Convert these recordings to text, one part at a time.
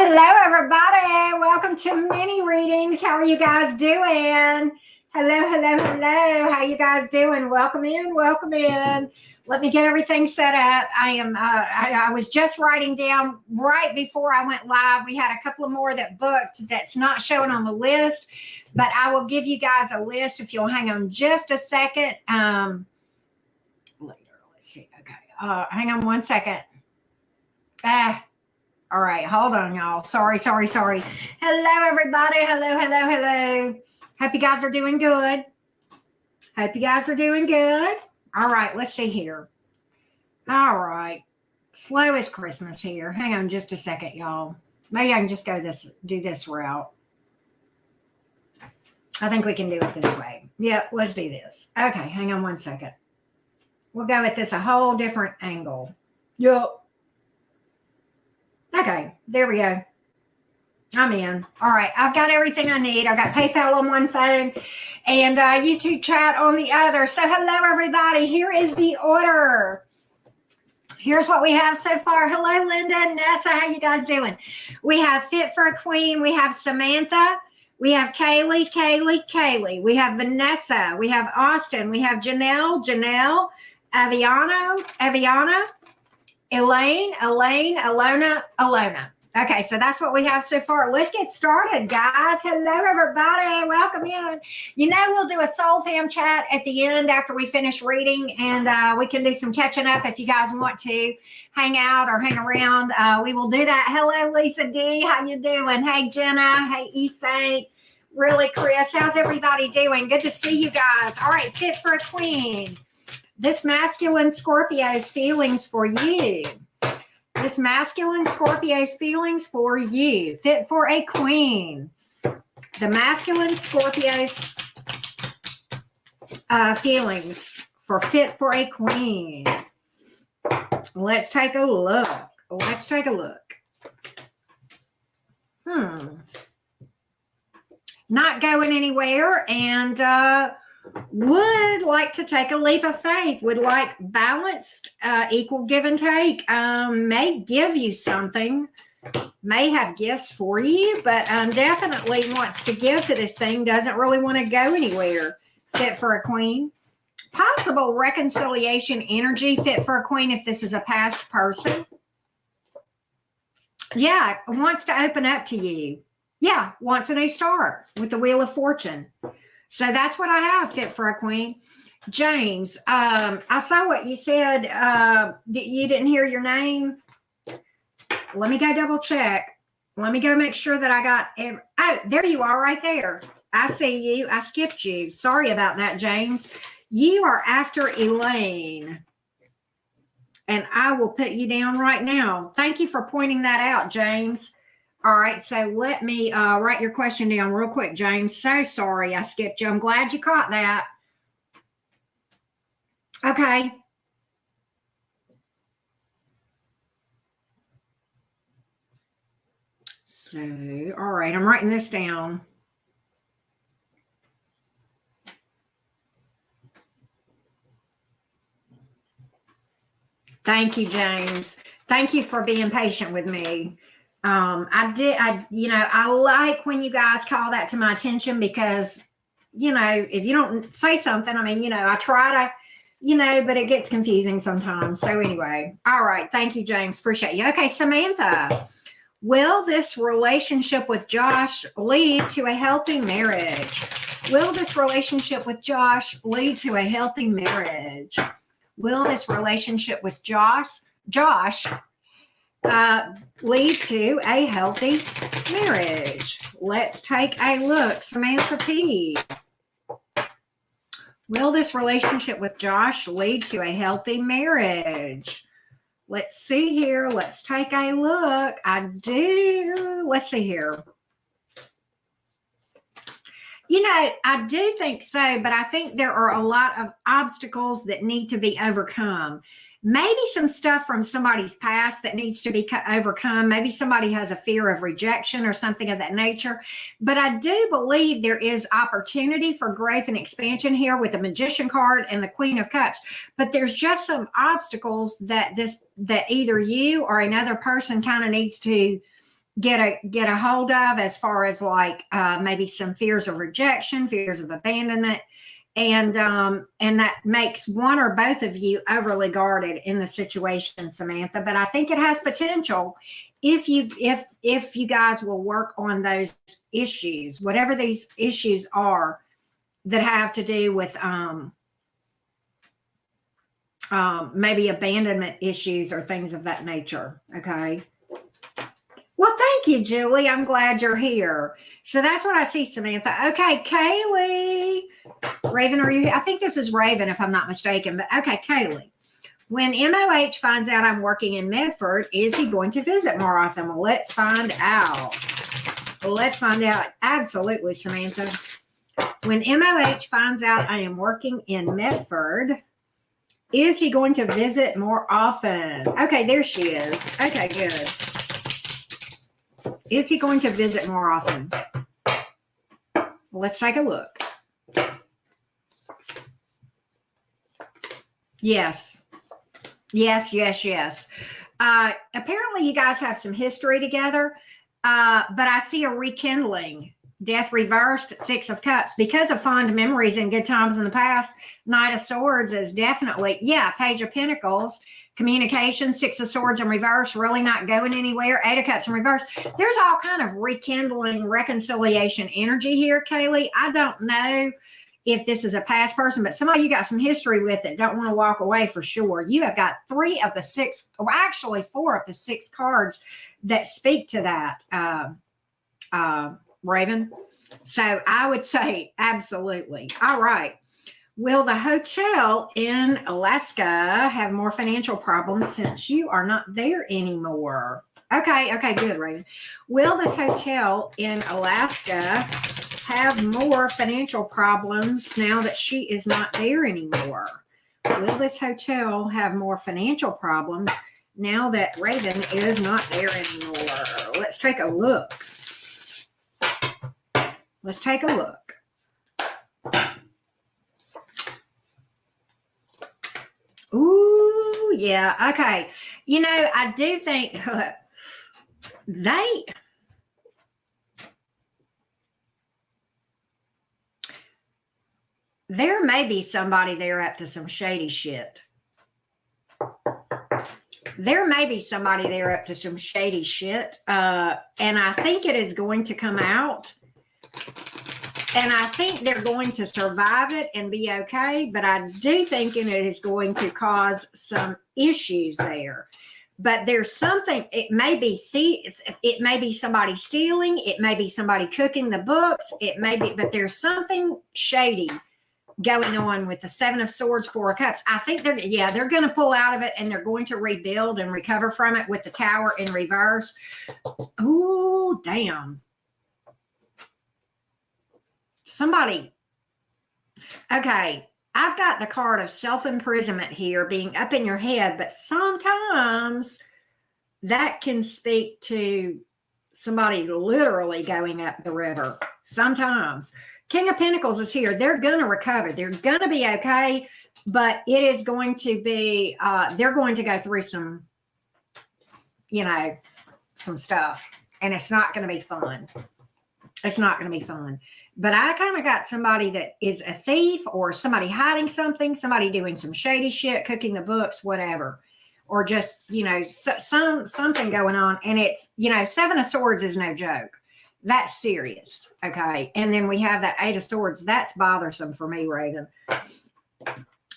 Hello, everybody. Welcome to mini readings. How are you guys doing? Hello. How you guys doing? Welcome in. Let me get everything set up. I was just writing down right before I went live. We had a couple of more that booked that's not showing on the list, but I will give you guys a list if you'll hang on just a second. Later, let's see. Okay. Hang on one second. All right, hold on, y'all. Sorry. Hello, everybody. Hello. Hope you guys are doing good. All right, let's see here. All right. Slow as Christmas here. Hang on just a second, y'all. Maybe I can just do this route. I think we can do it this way. Yep, let's do this. Okay, hang on one second. We'll go with this a whole different angle. Yep. Okay, there we go. I'm in. All right, I've got everything I need. I've got PayPal on one phone and YouTube chat on the other. So hello, everybody. Here is the order. Here's what we have so far. Hello, Linda and Nessa. How you guys doing? We have Fit for a Queen. We have Samantha. We have Kaylee. We have Vanessa. We have Austin. We have Janelle, Aviana. Elaine, Alona. Okay, so that's what we have so far. Let's get started, guys. Hello, everybody. Welcome in. We'll do a Soul Fam chat at the end after we finish reading, and we can do some catching up if you guys want to hang out or hang around. We will do that. Hello, Lisa D. How you doing? Hey, Jenna. Hey, East Saint. Really, Chris. How's everybody doing? Good to see you guys. All right, Fit for a Queen. This masculine Scorpio's feelings for you. Fit for a queen. The masculine Scorpio's feelings for Fit for a Queen. Let's take a look. Not going anywhere, and would like to take a leap of faith, would like balanced, equal give and take, may give you something, may have gifts for you, but definitely wants to give to this thing, doesn't really want to go anywhere. Fit for a Queen. Possible reconciliation energy, Fit for a Queen, if this is a past person. Yeah, wants to open up to you. Yeah, wants a new start with the Wheel of Fortune. So that's what I have, Fit for a Queen. James, I saw what you said. You didn't hear your name. Let me go double check. Let me go make sure that I got oh, there you are right there. I see you. I skipped you. Sorry about that, James. You are after Elaine. And I will put you down right now. Thank you for pointing that out, James. All right, so let me write your question down real quick, James. So sorry I skipped you. I'm glad you caught that. Okay. So, all right, I'm writing this down. Thank you, James. Thank you for being patient with me. I like when you guys call that to my attention because, if you don't say something, I try to, but it gets confusing sometimes. So anyway, all right. Thank you, James. Appreciate you. Okay, Samantha, will this relationship with Josh lead to a healthy marriage? Will this relationship with Josh lead to a healthy marriage? Will this relationship with Josh lead to a healthy marriage? Let's take a look. Samantha P. Will this relationship with Josh lead to a healthy marriage? Let's see here. Let's take a look. I do. Let's see here. I do think so, but I think there are a lot of obstacles that need to be overcome. Maybe some stuff from somebody's past that needs to be overcome. Maybe somebody has a fear of rejection or something of that nature. But I do believe there is opportunity for growth and expansion here with the Magician card and the Queen of Cups. But there's just some obstacles that either you or another person kind of needs to get a hold of, as far as like maybe some fears of rejection, fears of abandonment, and that makes one or both of you overly guarded in the situation, Samantha. But I think it has potential if you guys will work on those issues, whatever these issues are that have to do with maybe abandonment issues or things of that nature. Okay. Well, thank you, Julie. I'm glad you're here. So that's what I see, Samantha. Okay, Kaylee. Raven, are you here? I think this is Raven, if I'm not mistaken. But okay, Kaylee. When MOH finds out I'm working in Medford, is he going to visit more often? Well, let's find out. Let's find out. Absolutely, Samantha. When MOH finds out I am working in Medford, is he going to visit more often? Okay, there she is. Okay, good. Is he going to visit more often? Let's take a look. Yes. Yes, yes, yes. Apparently you guys have some history together, but I see a rekindling. Death reversed, Six of Cups. Because of fond memories and good times in the past, Knight of Swords is definitely, Page of Pentacles, communication, Six of Swords in reverse, really not going anywhere, Eight of Cups in reverse. There's all kind of rekindling, reconciliation energy here, Kaylee. I don't know if this is a past person, but somebody you got some history with that don't want to walk away for sure. You have got 3 of the 6, or actually 4 of the 6 cards that speak to that, Raven. So I would say absolutely. All right. Will the hotel in Alaska have more financial problems since you are not there anymore? Okay, good, Raven. Will this hotel in Alaska have more financial problems now that she is not there anymore? Will this hotel have more financial problems now that Raven is not there anymore? Let's take a look. Let's take a look. Ooh, yeah. Okay. You know, I do think there may be somebody there up to some shady shit. There may be somebody there up to some shady shit. And I think it is going to come out. And I think they're going to survive it and be okay. But I do think it is going to cause some issues there. But there's something, it may be somebody stealing. It may be somebody cooking the books. It may be, but there's something shady going on with the 7 of Swords, 4 of Cups. I think they're going to pull out of it and they're going to rebuild and recover from it with the Tower in reverse. Ooh, damn. Somebody. Okay. I've got the card of self-imprisonment here being up in your head, but sometimes that can speak to somebody literally going up the river. Sometimes. King of Pentacles is here. They're going to recover. They're going to be okay, but it is going to be, they're going to go through some, some stuff, and it's not going to be fun. It's not going to be fun. But I kind of got somebody that is a thief or somebody hiding something, somebody doing some shady shit, cooking the books, whatever. Or just, something going on. And it's, 7 of Swords is no joke. That's serious. Okay. And then we have that 8 of Swords. That's bothersome for me, Raven.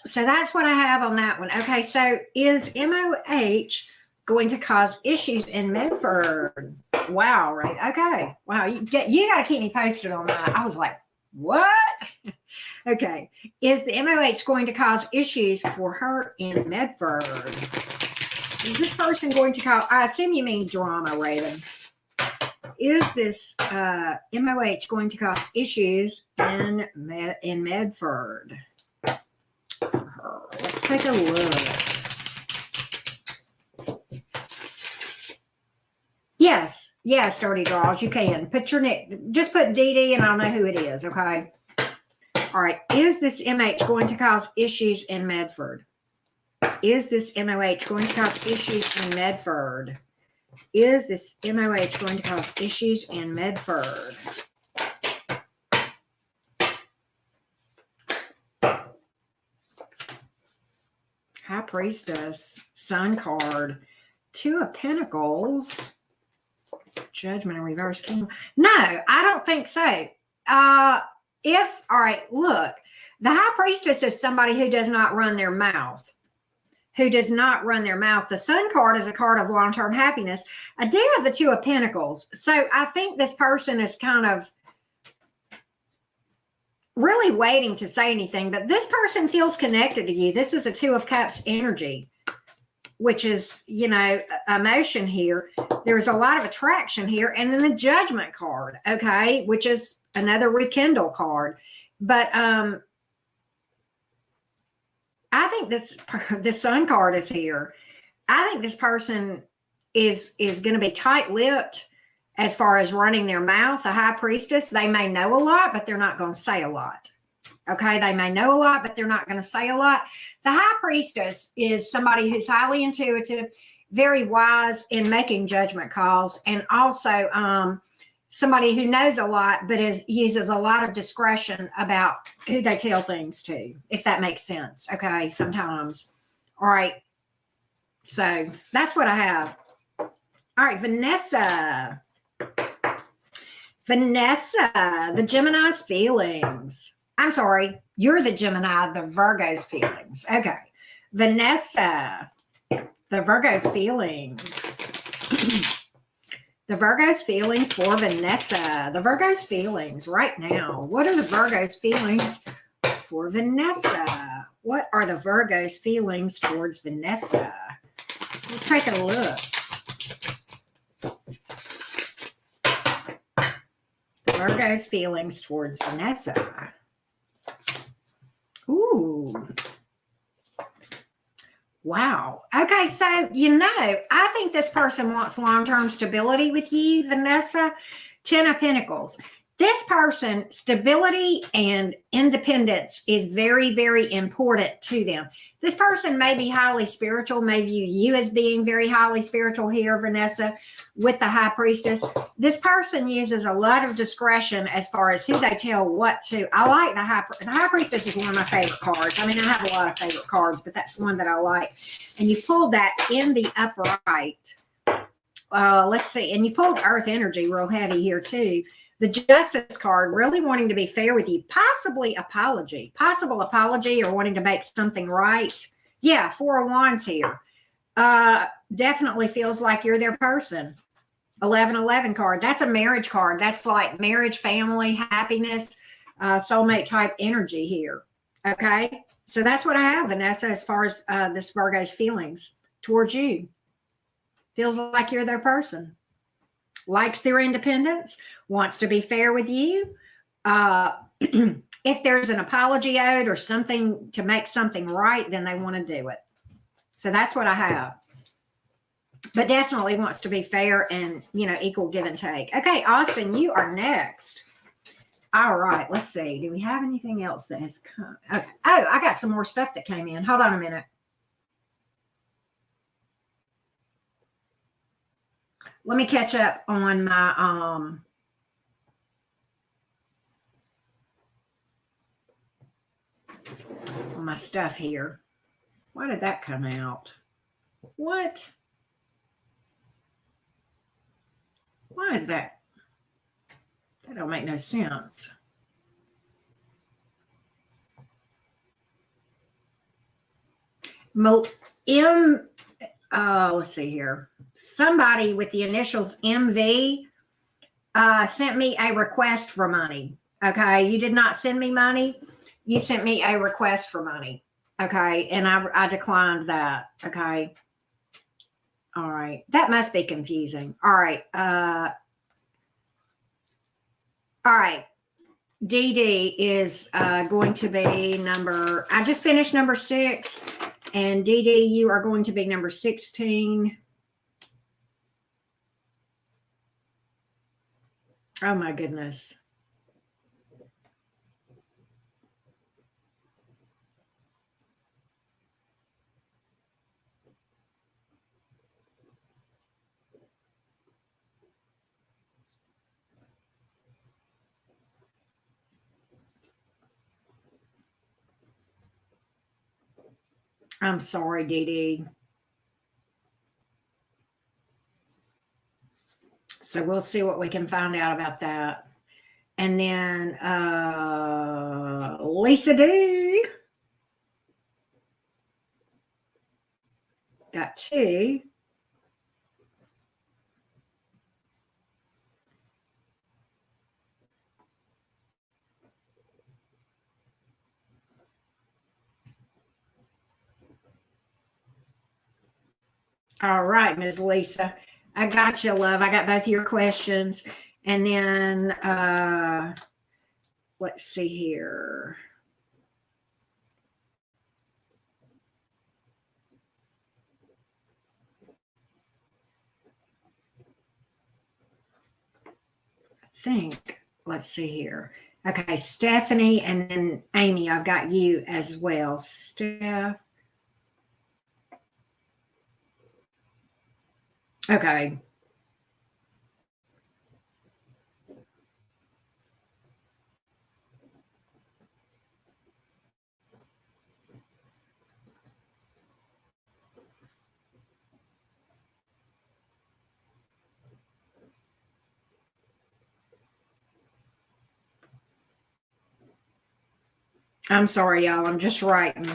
So that's what I have on that one. Okay. So is MOH going to cause issues in Medford? Wow. Right. Okay. Wow. You got to keep me posted on that. I was like, what? Okay. Is the MOH going to cause issues for her in Medford? Is this person going to cause, I assume you mean drama, Raven. Is this MOH going to cause issues in Medford? Let's take a look. Yes, Dirty Draws, you can. Put your nick, just put DD and I'll know who it is, okay? All right, is this MH going to cause issues in Medford? Is this MOH going to cause issues in Medford? Is this MOH going to cause issues in Medford? High Priestess, Sun card, Two of Pentacles, Judgment in reverse. No, I don't think so. All right, look, the High Priestess is somebody who does not run their mouth. The Sun card is a card of long-term happiness. I do have the Two of Pentacles. So I think this person is kind of really waiting to say anything, but this person feels connected to you. This is a Two of Cups energy, which is, emotion here. There's a lot of attraction here. And then the Judgment card, okay, which is another rekindle card. But I think this Sun card is here. I think this person is going to be tight-lipped as far as running their mouth. The High Priestess, they may know a lot, but they're not going to say a lot. Okay, they may know a lot, but they're not going to say a lot. The High Priestess is somebody who's highly intuitive, very wise in making judgment calls, and also somebody who knows a lot, but uses a lot of discretion about who they tell things to, if that makes sense. Okay, sometimes. All right, so that's what I have. All right, Vanessa, the Gemini's feelings. I'm sorry, you're the Gemini, the Virgo's feelings. Okay. Vanessa, the Virgo's feelings. The Virgo's feelings for Vanessa. The Virgo's feelings right now. What are the Virgo's feelings for Vanessa? What are the Virgo's feelings towards Vanessa? Let's take a look. Virgo's feelings towards Vanessa. Ooh. Wow. Okay, so, I think this person wants long-term stability with you, Vanessa. Ten of Pentacles. This person, stability and independence is very, very important to them. This person may be highly spiritual, may view you as being very highly spiritual here, Vanessa, with the High Priestess. This person uses a lot of discretion as far as who they tell what to. I like the High Priestess is one of my favorite cards. I mean, I have a lot of favorite cards, but that's one that I like. And you pulled that in the upright. Let's see. And you pulled Earth energy real heavy here too. The Justice card, really wanting to be fair with you, possible apology or wanting to make something right. Yeah, Four of Wands here. Definitely feels like you're their person. 1111 card, that's a marriage card. That's like marriage, family, happiness, soulmate type energy here. Okay, so that's what I have, Vanessa, as far as this Virgo's feelings towards you. Feels like you're their person. Likes their independence, wants to be fair with you. If there's an apology owed or something to make something right, then they want to do it. So that's what I have. But definitely wants to be fair and, equal give and take. Okay, Austin, you are next. All right, let's see. Do we have anything else that has come? Okay. Oh, I got some more stuff that came in. Hold on a minute. Let me catch up on my stuff here. Why did that come out? What? Why is that? That don't make no sense. Let's see here. Somebody with the initials MV sent me a request for money. Okay, you did not send me money. You sent me a request for money. Okay, and I declined that. Okay. All right. That must be confusing. All right. All right. DD is going to be I just finished number 6. And DD, you are going to be number 16. Oh, my goodness. I'm sorry, Dee Dee. So we'll see what we can find out about that. And then Lisa D got 2. All right, Ms. Lisa. I got you, love. I got both of your questions. And then let's see here. Think, let's see here. Okay, Stephanie, and then Amy, I've got you as well. Steph. Okay. I'm sorry, y'all. I'm just writing.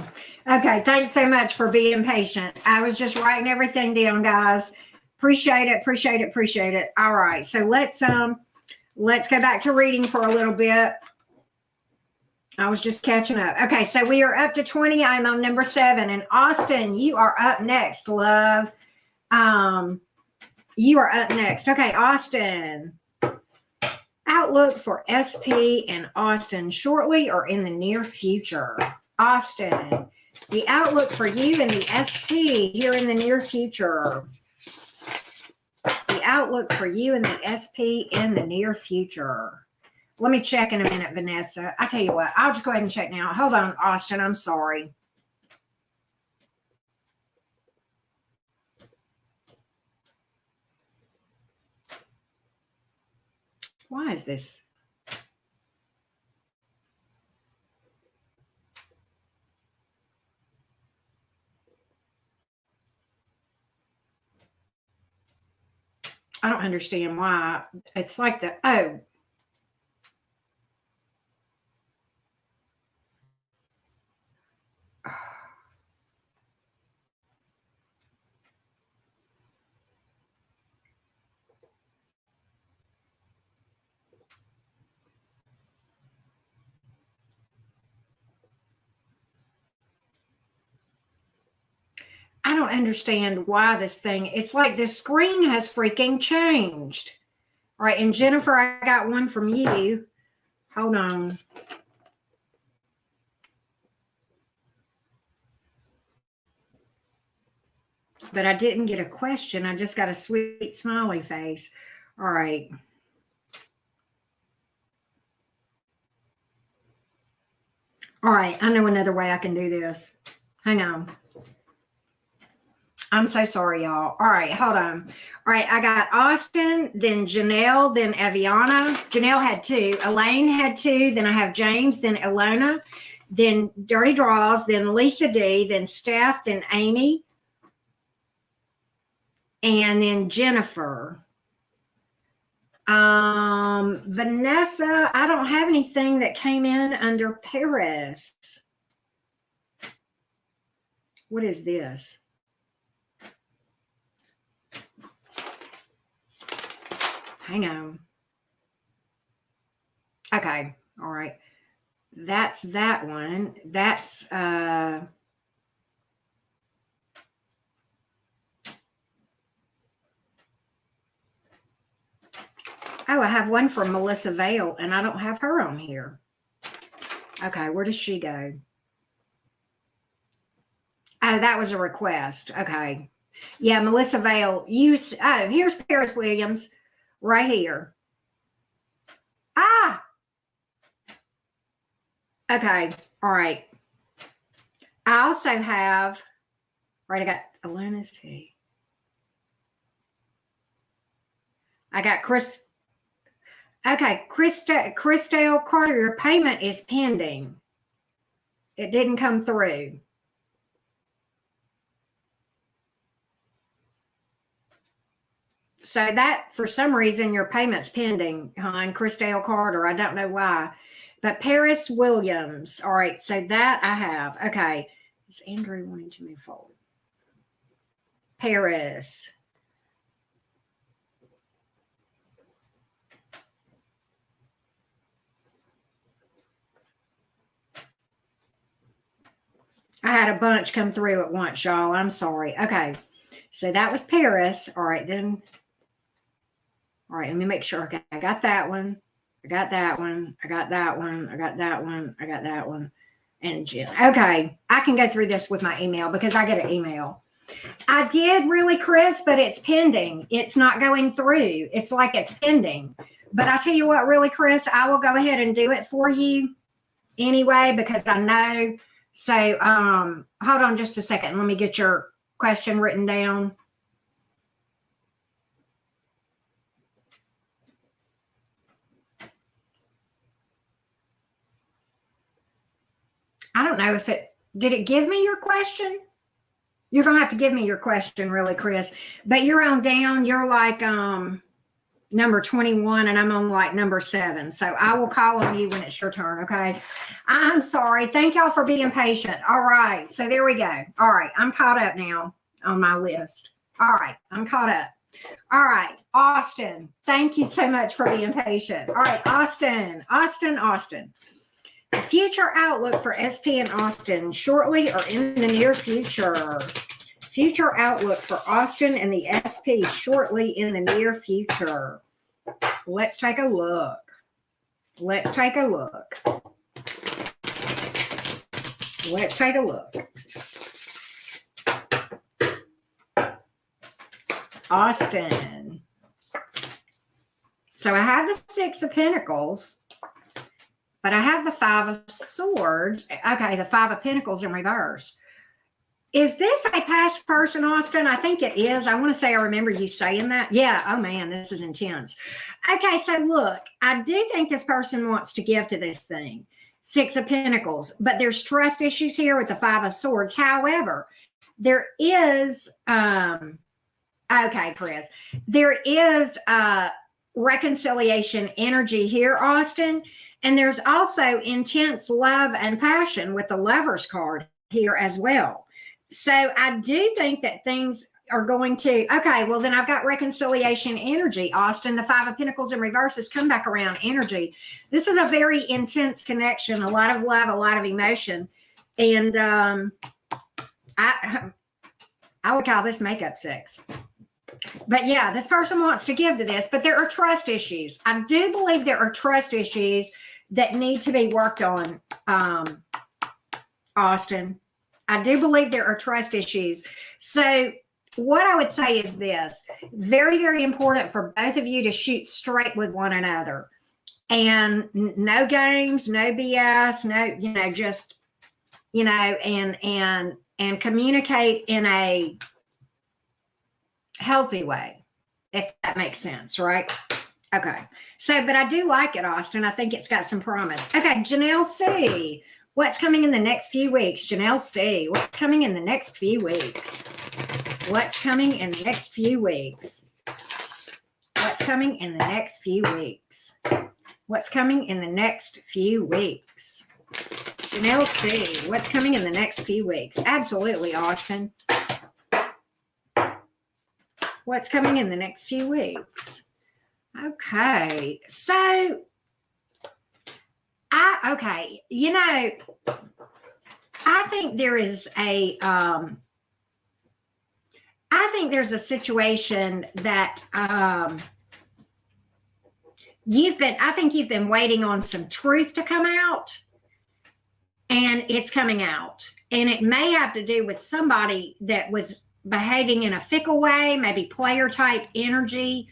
Okay, thanks so much for being patient. I was just writing everything down, guys. Appreciate it, appreciate it, appreciate it. All right, so let's go back to reading for a little bit. I was just catching up. Okay, so we are up to 20. I'm on number 7. And Austin, you are up next, love. You are up next. Okay, Austin. Outlook for SP and Austin shortly or in the near future. Austin, the outlook for you and the SP here in the near future. The outlook for you and the SP in the near future. Let me check in a minute, Vanessa. I tell you what, I'll just go ahead and check now. Hold on, Austin. I'm sorry. Why is this? I don't understand why. It's like the, oh. I don't understand why this thing, it's like the screen has freaking changed. All right, and Jennifer, I got one from you. Hold on. But I didn't get a question. I just got a sweet smiley face. All right. All right, I know another way I can do this. Hang on. I'm so sorry, y'all. All right, hold on. All right, I got Austin, then Janelle, then Aviana. Janelle had 2. Elaine had 2. Then I have James, then Ilona, then Dirty Draws, then Lisa D, then Steph, then Amy, and then Jennifer. Vanessa, I don't have anything that came in under Paris. What is this? Hang on. Okay. All right. That's that one. That's oh, I have one from Melissa Vale, and I don't have her on here. Okay, where does she go? Oh, that was a request. Okay. Yeah, Melissa Vale. Oh, here's Paris Williams right here. Ah! Okay. All right. I also have, right, I got Alona's tea. I got Chris. Okay, Christelle Carter, your payment is pending. It didn't come through. So that, for some reason, your payment's pending, hon. Christelle Carter, I don't know why. But Paris Williams. All right, so that I have. Okay. Is Andrew wanting to move forward? Paris. I had a bunch come through at once, y'all. I'm sorry. Okay. So that was Paris. All right, then. All right, let me make sure. Okay, I got that one. I got that one. I got that one. I got that one. I got that one. And Jen. Okay, I can go through this with my email because I get an email. I did really, Chris, but it's pending. It's not going through. It's like it's pending. But I tell you what, really, Chris, I will go ahead and do it for you anyway because I know. So hold on just a second. Let me get your question written down. I don't know if did it give me your question? You're going to have to give me your question, really, Chris. But you're on down. You're like number 21, and I'm on like number 7. So I will call on you when it's your turn, okay? I'm sorry. Thank y'all for being patient. All right. So there we go. All right. I'm caught up now on my list. All right. I'm caught up. All right. Austin. Thank you so much for being patient. All right. Austin. The future outlook for SP and Austin shortly or in the near future. Future outlook for Austin and the SP shortly in the near future. Let's take a look. Let's take a look. Let's take a look. Austin. So I have the 6 of Pentacles. But I have the 5 of Swords. Okay, the 5 of Pentacles in reverse. Is this a past person, Austin? I think it is. I want to say I remember you saying that. Yeah. Oh, man, this is intense. Okay, so look, I do think this person wants to give to this thing. 6 of Pentacles. But there's trust issues here with the 5 of Swords. However, there is, okay, Chris, there is reconciliation energy here, Austin. And there's also intense love and passion with the Lover's card here as well. So I do think that things are going to, okay, well, then I've got reconciliation energy, Austin. The 5 of Pentacles in reverse has come back around energy. This is a very intense connection, a lot of love, a lot of emotion. And I would call this makeup sex. But yeah, this person wants to give to this, but there are trust issues. I do believe there are trust issues that need to be worked on, Austin. I do believe there are trust issues. So what I would say is this, very, very important for both of you to shoot straight with one another. And no games, no BS, no, just, and communicate in a healthy way, if that makes sense, right? Okay. So, but I do like it, Austin. I think it's got some promise. Okay, Janelle C. What's coming in the next few weeks? Janelle C. What's coming in the next few weeks? What's coming in the next few weeks? What's coming in the next few weeks? What's coming in the next few weeks? Janelle C. What's coming in the next few weeks? Absolutely, Austin. What's coming in the next few weeks? Okay, so I think there is a I think there's a situation that you've been waiting on some truth to come out, and it's coming out, and it may have to do with somebody that was behaving in a fickle way, maybe player type energy.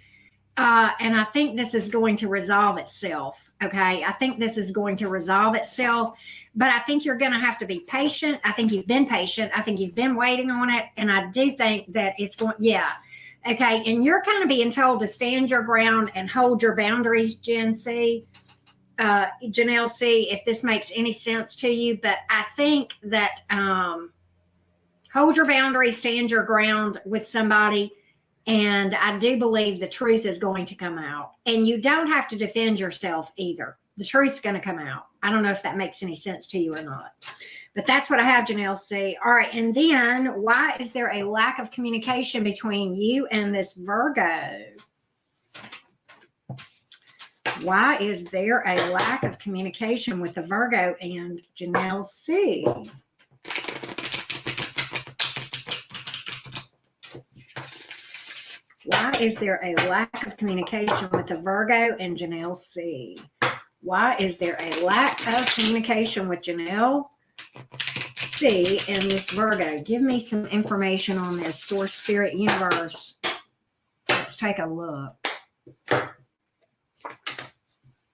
And I think this is going to resolve itself. Okay. I think this is going to resolve itself, but I think you're going to have to be patient. I think you've been patient. I think you've been waiting on it. And I do think that it's going, yeah. Okay. And you're kind of being told to stand your ground and hold your boundaries, Janelle C, if this makes any sense to you. But I think that, hold your boundaries, stand your ground with somebody. And I do believe the truth is going to come out. And you don't have to defend yourself either. The truth's going to come out. I don't know if that makes any sense to you or not. But that's what I have, Janelle C. All right. And then why is there a lack of communication between you and this Virgo? Why is there a lack of communication with the Virgo and Janelle C? Why is there a lack of communication with the Virgo and Janelle C? Why is there a lack of communication with Janelle C and this Virgo? Give me some information on this, Source, Spirit, Universe. Let's take a look.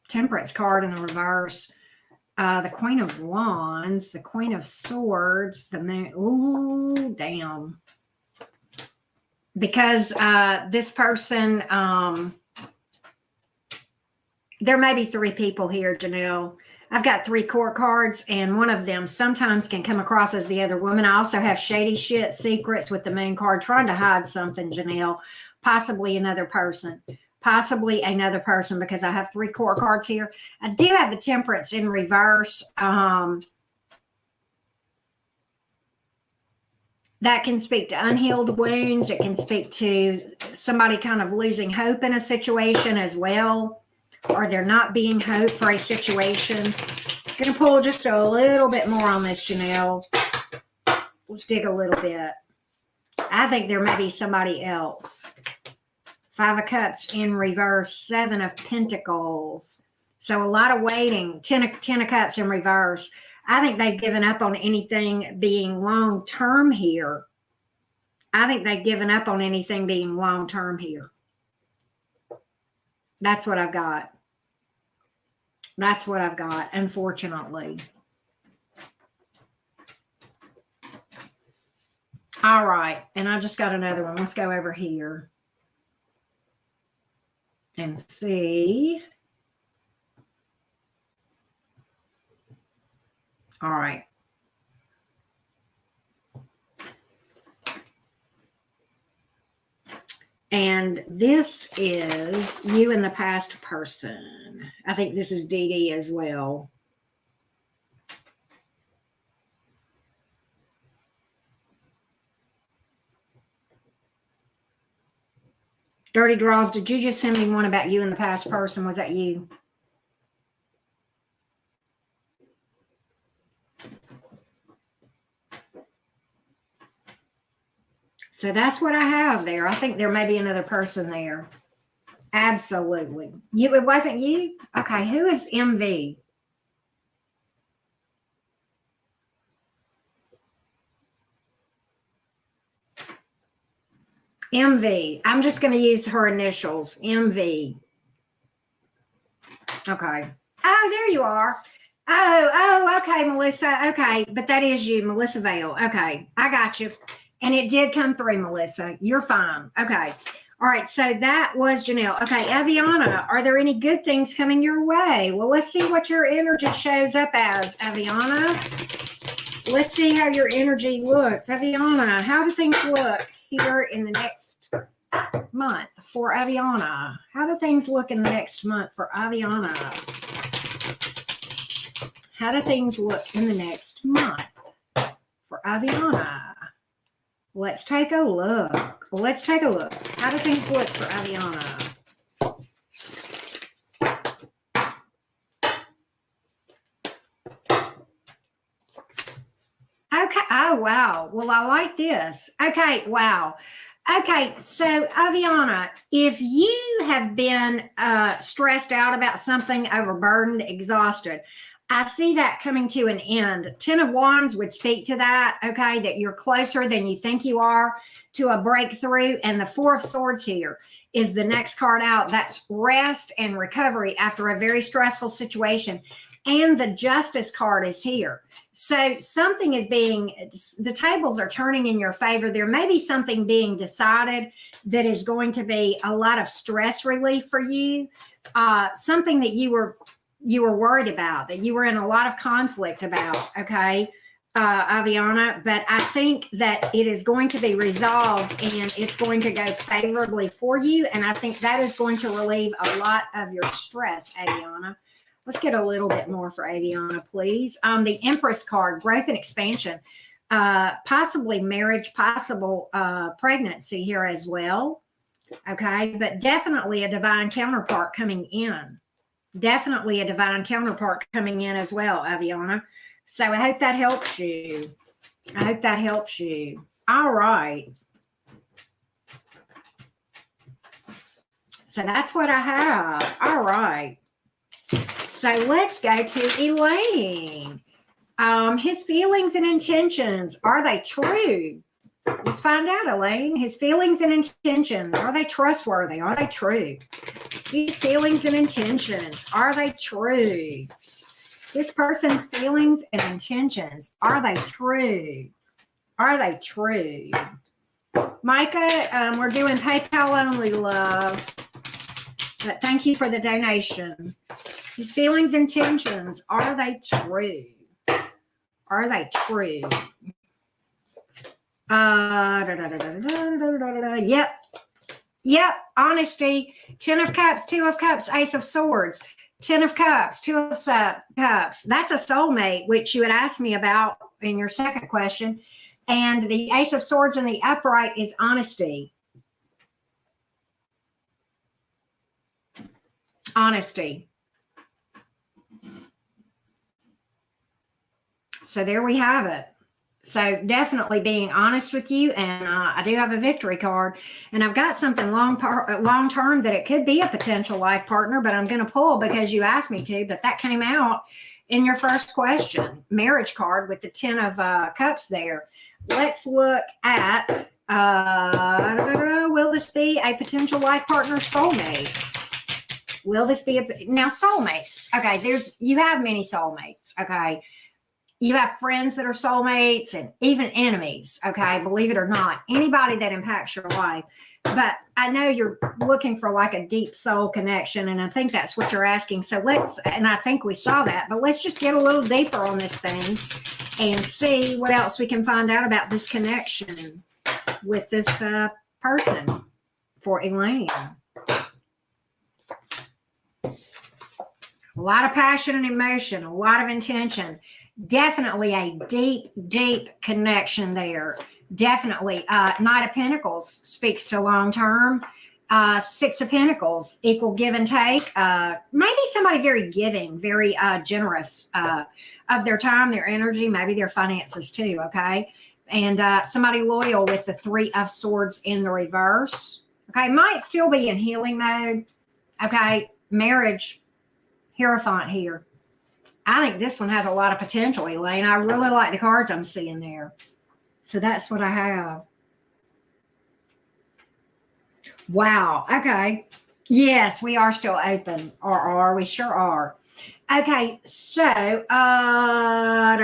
Temperance card in the reverse. The Queen of Wands, the Queen of Swords, the Moon. Ooh, damn. Because this person, there may be three people here, Janelle. I've got 3 court cards, and one of them sometimes can come across as the other woman. I also have shady shit secrets with the Moon card, trying to hide something, Janelle. Possibly another person. Possibly another person, because I have 3 court cards here. I do have the Temperance in reverse. That can speak to unhealed wounds. It can speak to somebody kind of losing hope in a situation as well, or they're not being hope for a situation. I'm going to pull just a little bit more on this, Janelle. Let's dig a little bit. I think there may be somebody else. 5 of Cups in reverse, 7 of Pentacles. So a lot of waiting. 10 of Cups in reverse. I think they've given up on anything being long-term here. I think they've given up on anything being long-term here. That's what I've got. That's what I've got, unfortunately. All right. And I just got another one. Let's go over here and see. All right. And this is you and the past person. I think this is Dee Dee as well. Dirty Draws, did you just send me one about you and the past person? Was that you? So that's what I have there. I think there may be another person there. Absolutely. It wasn't you? Okay, who is MV? MV. I'm just going to use her initials. MV. Okay. Oh, there you are. Oh, okay, Melissa. Okay, but that is you, Melissa Vale. Okay, I got you. And it did come through, Melissa. You're fine. Okay. All right, so that was Janelle. Okay, Aviana, are there any good things coming your way? Well, let's see what your energy shows up as, Aviana. Let's see how your energy looks. Aviana, how do things look here in the next month for Aviana? How do things look in the next month for Aviana? How do things look in the next month for Aviana? Let's take a look. Let's take a look. How do things look for Aviana? Okay. Oh, wow. Well, I like this. Okay. Wow. Okay. So, Aviana, if you have been stressed out about something, overburdened, exhausted, I see that coming to an end. 10 of Wands would speak to that, okay, that you're closer than you think you are to a breakthrough. And the 4 of Swords here is the next card out. That's rest and recovery after a very stressful situation. And the Justice card is here. So something is the tables are turning in your favor. There may be something being decided that is going to be a lot of stress relief for you. Something that you were worried about, that you were in a lot of conflict about, okay? Aviana, but I think that it is going to be resolved and it's going to go favorably for you. And I think that is going to relieve a lot of your stress, Aviana. Let's get a little bit more for Aviana, please. The Empress card, growth and expansion, possibly marriage, possible pregnancy here as well. Okay, but definitely a divine counterpart coming in. Definitely a divine counterpart coming in as well, Aviana. So I hope that helps you. I hope that helps you. All right. So that's what I have. All right. So let's go to Elaine. His feelings and intentions, are they true? Let's find out, Elaine. His feelings and intentions, are they trustworthy? Are they true? His feelings and intentions, are they true? This person's feelings and intentions, are they true? Are they true? Micah, we're doing PayPal only, love. But thank you for the donation. His feelings and intentions, are they true? Are they true? Yep. Honesty. 10 of Cups, 2 of Cups, Ace of Swords. 10 of Cups, 2 of Cups. That's a soulmate, which you had asked me about in your second question. And the Ace of Swords in the upright is honesty. Honesty. So there we have it. So definitely being honest with you. And I do have a victory card. And I've got something long-term that it could be a potential life partner, but I'm going to pull because you asked me to. But that came out in your first question. Marriage card with the 10 of Cups there. Let's look at, will this be a potential life partner soulmate? Will this be now soulmates? Okay, you have many soulmates. Okay. You have friends that are soulmates and even enemies, okay? Believe it or not, anybody that impacts your life. But I know you're looking for like a deep soul connection, and I think that's what you're asking. So and I think we saw that, but let's just get a little deeper on this thing and see what else we can find out about this connection with this person for Elaine. A lot of passion and emotion, a lot of intention. Definitely a deep, deep connection there. Definitely. Knight of Pentacles speaks to long-term. 6 of Pentacles, equal give and take. Maybe somebody very giving, very generous of their time, their energy, maybe their finances too, okay? And somebody loyal with the 3 of Swords in the reverse. Okay, might still be in healing mode. Okay, marriage, Hierophant here. I think this one has a lot of potential, Elaine. I really like the cards I'm seeing there. So that's what I have. Wow. Okay. Yes, we are still open. Or are we? Sure are. Okay. So, I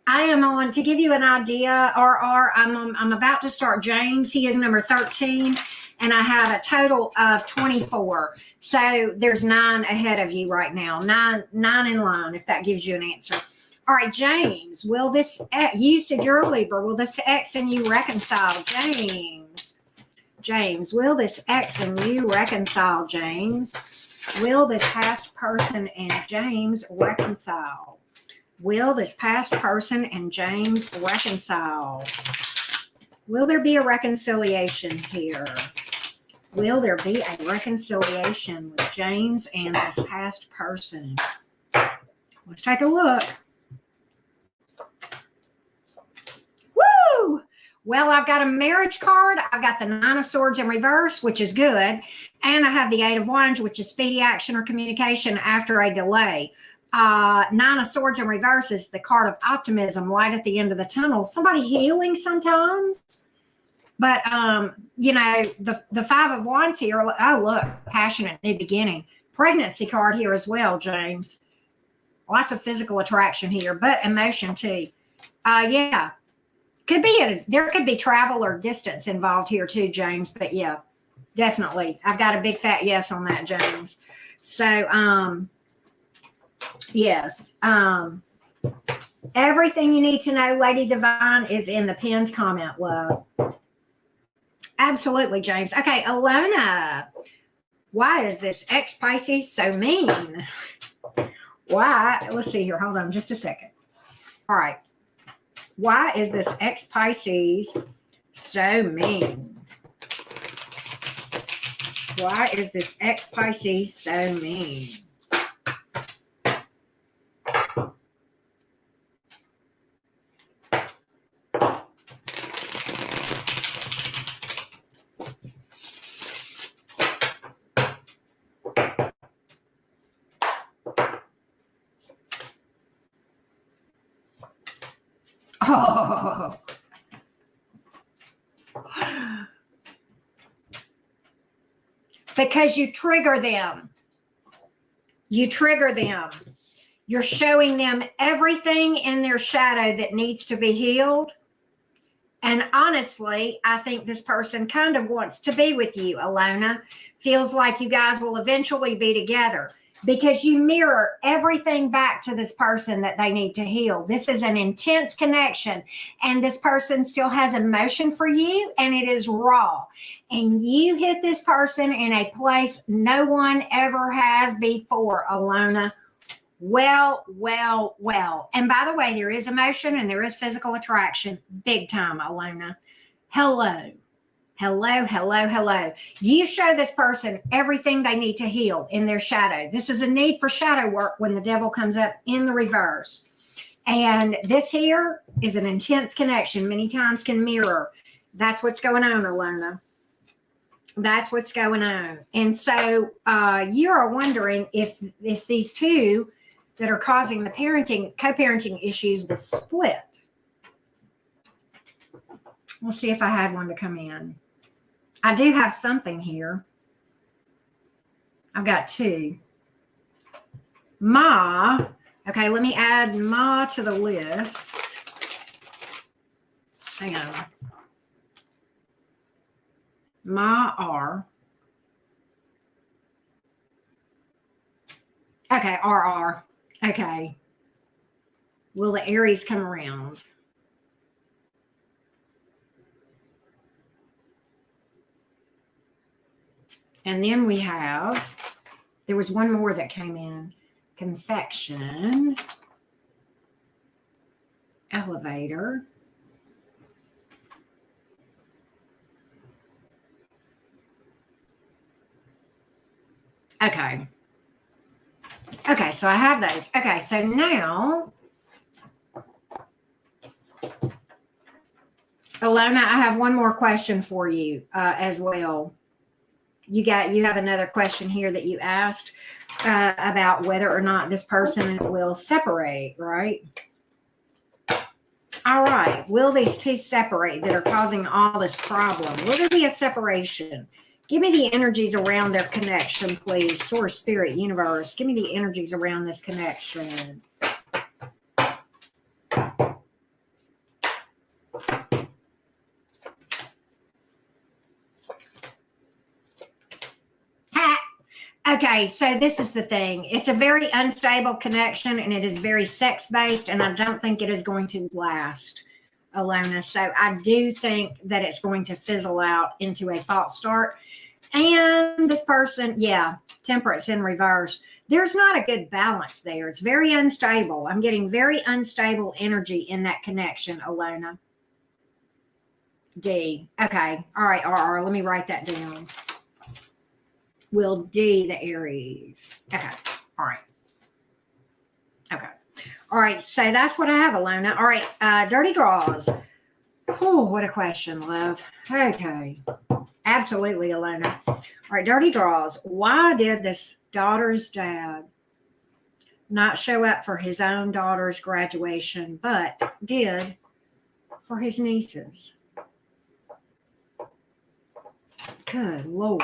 am on to give you an idea. I'm about to start James. He is number 13. And I have a total of 24. So there's 9 ahead of you right now. 9 in line, if that gives you an answer. All right, James, will this, you said you're a Libra, will this X and you reconcile? James, will this X and you reconcile, James? Will this past person and James reconcile? Will this past person and James reconcile? Will there be a reconciliation here? Will there be a reconciliation with James and this past person? Let's take a look. Woo! Well, I've got a marriage card. I've got the 9 of Swords in reverse, which is good. And I have the 8 of Wands, which is speedy action or communication after a delay. 9 of Swords in reverse is the card of optimism, light at the end of the tunnel. Somebody healing sometimes. But, the 5 of Wands here, oh, look, passionate new beginning. Pregnancy card here as well, James. Lots of physical attraction here, but emotion too. Yeah. There could be travel or distance involved here too, James. But yeah, definitely. I've got a big fat yes on that, James. So, yes. Everything you need to know, Lady Divine, is in the pinned comment, love. Absolutely, James. Okay, Alona. Why is this ex-Pisces so mean? Why? Let's see here. Hold on just a second. All right. Why is this ex-Pisces so mean? Why is this ex-Pisces so mean? Oh. Because you trigger them. You trigger them. You're showing them everything in their shadow that needs to be healed. And honestly, I think this person kind of wants to be with you, Alona. Feels like you guys will eventually be together because you mirror everything back to this person that they need to heal. This is an intense connection, and this person still has emotion for you, and it is raw. And you hit this person in a place no one ever has before, Alona. Well. And by the way, there is emotion and there is physical attraction. Big time, Alona. Hello. You show this person everything they need to heal in their shadow. This is a need for shadow work when the devil comes up in the reverse. And this here is an intense connection. Many times can mirror. That's what's going on, Alona. That's what's going on. And so you are wondering if these two that are causing the co-parenting issues will split. We'll see if I had one to come in. I do have something here. I've got two. Ma. Okay, let me add Ma to the list. Hang on. Ma R. Okay, RR. Okay. Will the Aries come around? And then we have, there was one more that came in. Confection. Elevator. Okay. Okay, so I have those. Okay, so now, Alona, I have one more question for you as well. You have another question here that you asked about whether or not this person will separate, right? All right. Will these two separate that are causing all this problem? Will there be a separation? Give me the energies around their connection, please. Source, Spirit, Universe. Give me the energies around this connection. Okay, so this is the thing. It's a very unstable connection, and it is very sex-based, and I don't think it is going to last, Alona. So I do think that it's going to fizzle out into a false start. And this person, yeah, Temperance in reverse. There's not a good balance there. It's very unstable. I'm getting very unstable energy in that connection, Alona. D. Okay. All right, RR. Let me write that down. Will D, the Aries. Okay. All right. Okay. All right. So that's what I have, Alona. All right. Dirty draws. Oh, what a question, love. Okay. Absolutely, Alona. All right. Dirty draws. Why did this daughter's dad not show up for his own daughter's graduation, but did for his nieces? Good Lord.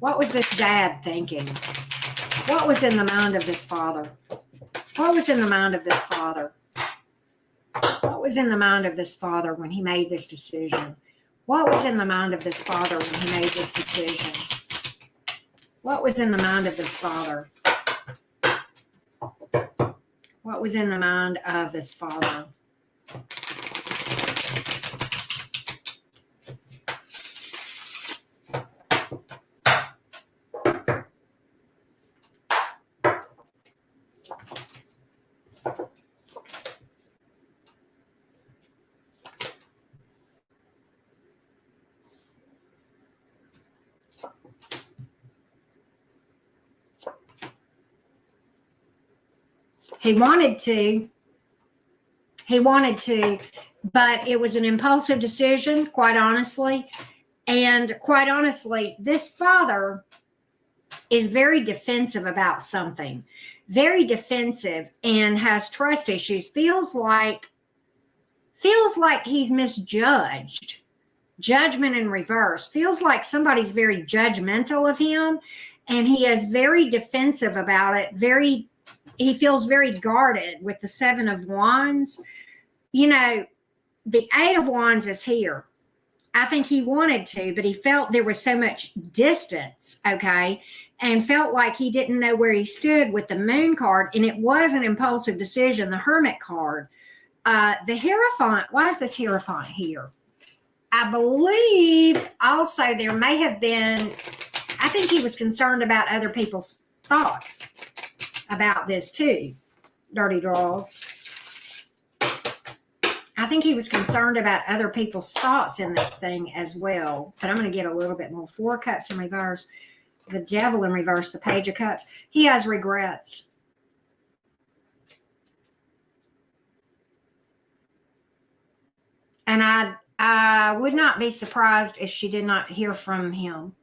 What was this dad thinking? What was in the mind of this father? What was in the mind of this father? What was in the mind of this father when he made this decision? What was in the mind of this father when he made this decision? What was in the mind of this father? What was in the mind of this father? He wanted to, but it was an impulsive decision, quite honestly. And quite honestly, this father is very defensive about something, very defensive, and has trust issues. Feels like he's misjudged. Judgment in reverse. Feels like somebody's very judgmental of him, and he is very defensive about it. He feels very guarded with the Seven of Wands. You know, the Eight of Wands is here. I think he wanted to, but he felt there was so much distance, okay, and felt like he didn't know where he stood with the Moon card, and it was an impulsive decision, the Hermit card. The Hierophant, why is this Hierophant here? I believe also there may have been, I think he was concerned about other people's thoughts about this too, Dirty Draws. I think he was concerned about other people's thoughts in this thing as well. But I'm going to get a little bit more. Four of Cups in reverse. The Devil in reverse. The Page of Cups. He has regrets. And I would not be surprised if she did not hear from him.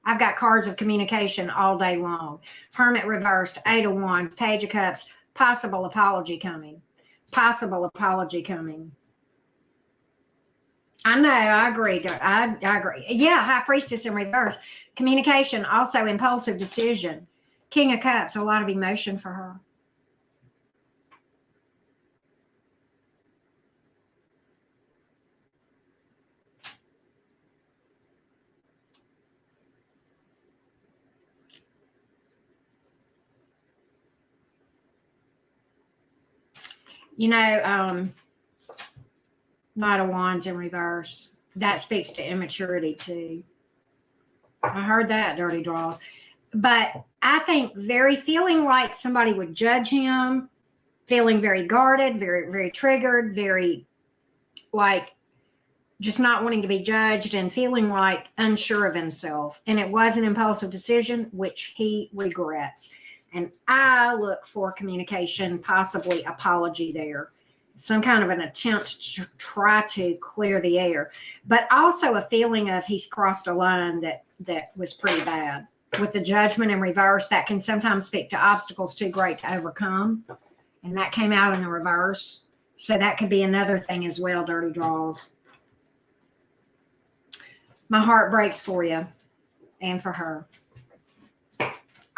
I've got cards of communication all day long. Hermit reversed, Eight of Wands, Page of Cups, possible apology coming. Possible apology coming. I know, I agree. I agree. Yeah, High Priestess in reverse. Communication, also impulsive decision. King of Cups, a lot of emotion for her. You know, Knight of Wands in reverse. That speaks to immaturity too. I heard that, Dirty Draws. But I think feeling like somebody would judge him, feeling very guarded, very, very triggered, very like just not wanting to be judged and feeling like unsure of himself. And it was an impulsive decision, which he regrets. And I look for communication, possibly apology there. Some kind of an attempt to try to clear the air. But also a feeling of he's crossed a line that was pretty bad. With the Judgment in reverse, that can sometimes speak to obstacles too great to overcome. And that came out in the reverse. So that could be another thing as well, Dirty Draws. My heart breaks for you and for her.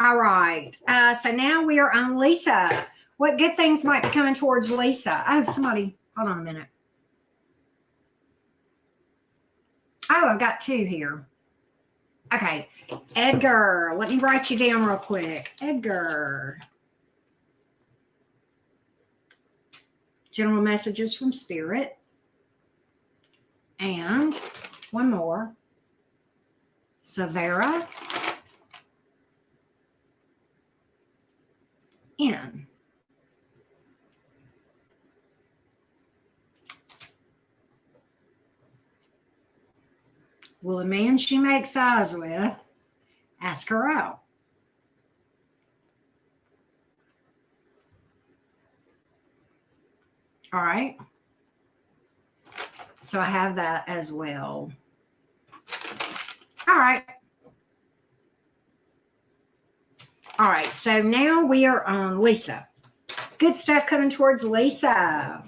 All right. So now we are on Lisa. What good things might be coming towards Lisa? Oh, somebody, hold on a minute. Oh, I've got two here. Okay. Edgar, let me write you down real quick. Edgar. General messages from Spirit. And one more. Savera. In. Will a man she makes eyes with ask her out? All right. So I have that as well. All right. All right. So now we are on Lisa. Good stuff coming towards Lisa.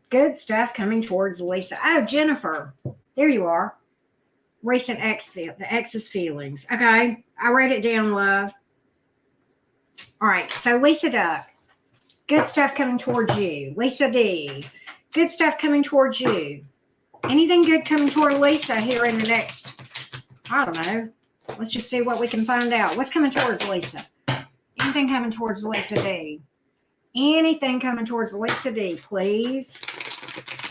Good stuff coming towards Lisa. Oh, Jennifer. There you are. Recent the ex's feelings. Okay. I wrote it down, love. All right. So Lisa Duck. Good stuff coming towards you. Lisa D. Good stuff coming towards you. Anything good coming toward Lisa here in the next, I don't know, Let's just see what we can find out. What's coming towards Lisa? Anything coming towards Lisa D? Anything coming towards Lisa D, please?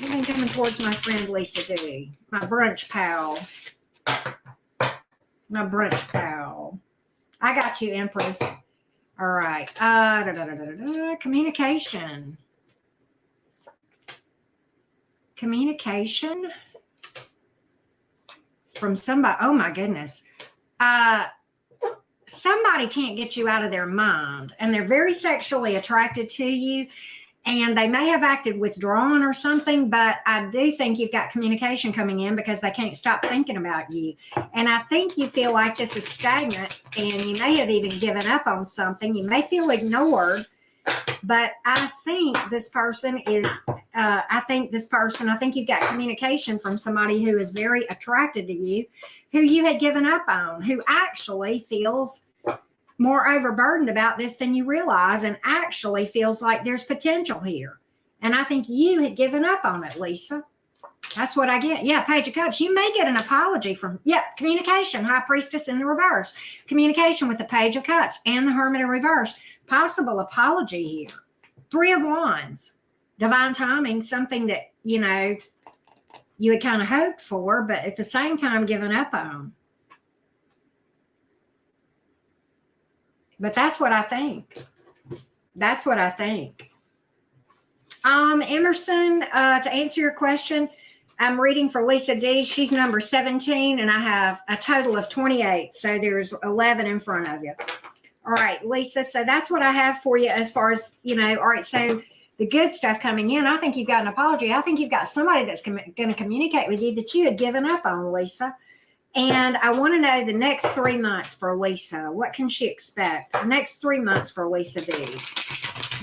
Anything coming towards my friend Lisa D? My brunch pal. My brunch pal. I got you, Empress. All right. Communication. Communication from somebody. Oh, my goodness. Somebody can't get you out of their mind, and they're very sexually attracted to you, and they may have acted withdrawn or something, but I do think you've got communication coming in because they can't stop thinking about you. And I think you feel like this is stagnant, and you may have even given up on something. You may feel ignored, but I think this person is, I think you've got communication from somebody who is very attracted to you, who you had given up on, who actually feels more overburdened about this than you realize, and actually feels like there's potential here. And I think you had given up on it, Lisa. That's what I get. Yeah, Page of Cups. You may get an apology from, communication, High Priestess in the reverse. Communication with the Page of Cups and the Hermit in reverse. Possible apology here. Three of Wands. Divine timing, something that, you had kind of hoped for, but at the same time given up on. But that's what I think. That's what I think. Emerson, to answer your question, I'm reading for Lisa D. She's number 17, and I have a total of 28. So there's 11 in front of you. All right, Lisa. So that's what I have for you as far as, all right. So the good stuff coming in, I think you've got an apology. I think you've got somebody that's going to communicate with you that you had given up on, Lisa. And I want to know the next 3 months for Lisa. What can she expect? The next 3 months for Lisa D.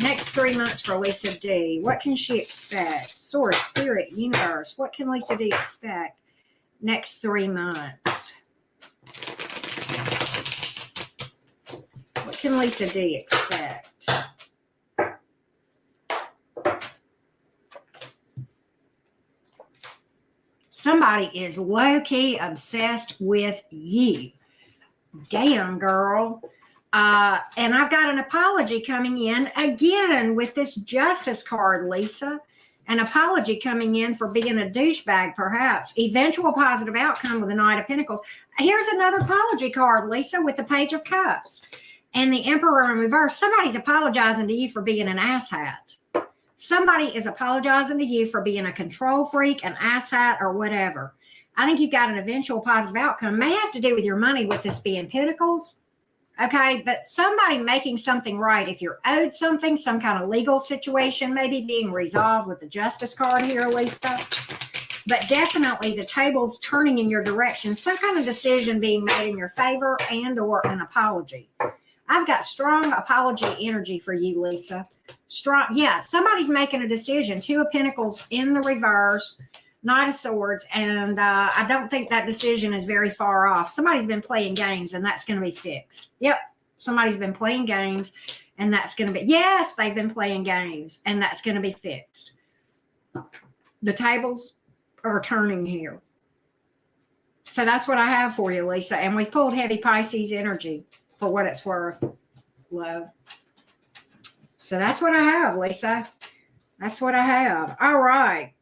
Next 3 months for Lisa D. What can she expect? Source, Spirit, Universe. What can Lisa D expect next 3 months? What can Lisa D expect? Somebody is low-key obsessed with you. Damn, girl. And I've got an apology coming in again with this Justice card, Lisa. An apology coming in for being a douchebag, perhaps. Eventual positive outcome with the Knight of Pentacles. Here's another apology card, Lisa, with the Page of Cups. And the Emperor in reverse. Somebody's apologizing to you for being an asshat. Somebody is apologizing to you for being a control freak, an asshat, or whatever. I think you've got an eventual positive outcome. May have to do with your money with this being Pentacles. Okay, but somebody making something right. If you're owed something, some kind of legal situation, maybe being resolved with the Justice card here, Lisa. But definitely the table's turning in your direction. Some kind of decision being made in your favor and or an apology. I've got strong apology energy for you, Lisa. Strong, yeah, somebody's making a decision. Two of Pentacles in the reverse, Knight of Swords, and I don't think that decision is very far off. Somebody's been playing games, and that's going to be fixed. Yep, somebody's been playing games, and that's going to be, yes, they've been playing games, and that's going to be fixed. The tables are turning here. So that's what I have for you, Lisa, and we've pulled heavy Pisces energy. For what it's worth, love. So that's what I have, Lisa. That's what I have. All right.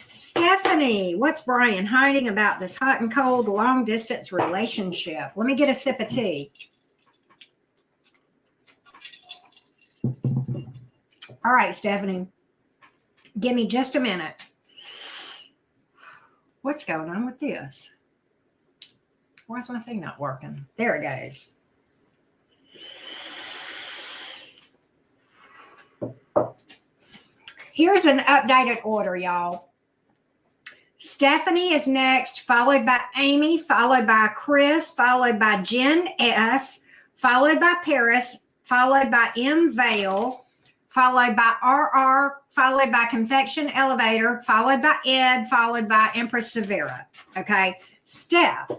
Stephanie, what's Brian hiding about this hot and cold long distance relationship? Let me get a sip of tea. All right, Stephanie. Give me just a minute. What's going on with this? Why is my thing not working? There it goes. Here's an updated order, y'all. Stephanie is next, followed by Amy, followed by Chris, followed by Jen S., followed by Paris, followed by M. Vale, followed by RR, followed by Confection Elevator, followed by Ed, followed by Empress Severa. Okay, Steph.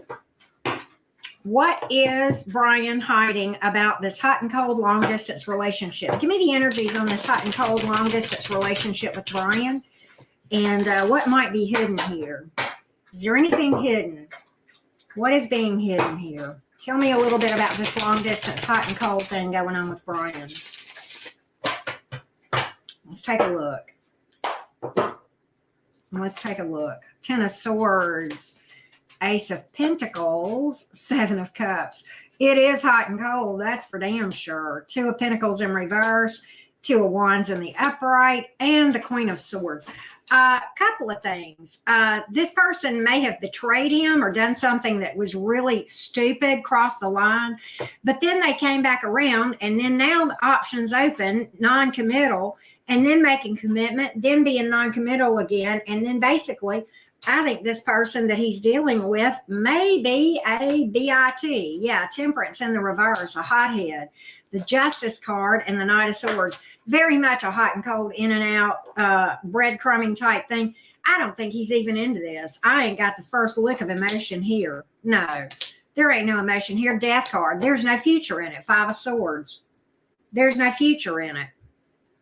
What is Brian hiding about this hot and cold long distance relationship? Give me the energies on this hot and cold long distance relationship with Brian and what might be hidden here. Is there anything hidden? What is being hidden here? Tell me a little bit about this long distance hot and cold thing going on with Brian. Let's take a look. Let's take a look. 10 of Swords, Ace of Pentacles, 7 of Cups. It is hot and cold, that's for damn sure. 2 of Pentacles in reverse, 2 of Wands in the upright, and the Queen of Swords. Couple of things. This person may have betrayed him or done something that was really stupid, crossed the line, but then they came back around, and then now the options open, non-committal, and then making commitment, then being non-committal again, and then basically, I think this person that he's dealing with may be a BIT. Yeah, Temperance in the reverse, a hothead. The Justice card and the Knight of Swords. Very much a hot and cold, in and out, breadcrumbing type thing. I don't think he's even into this. I ain't got the first lick of emotion here. No, there ain't no emotion here. Death card. There's no future in it. 5 of Swords. There's no future in it.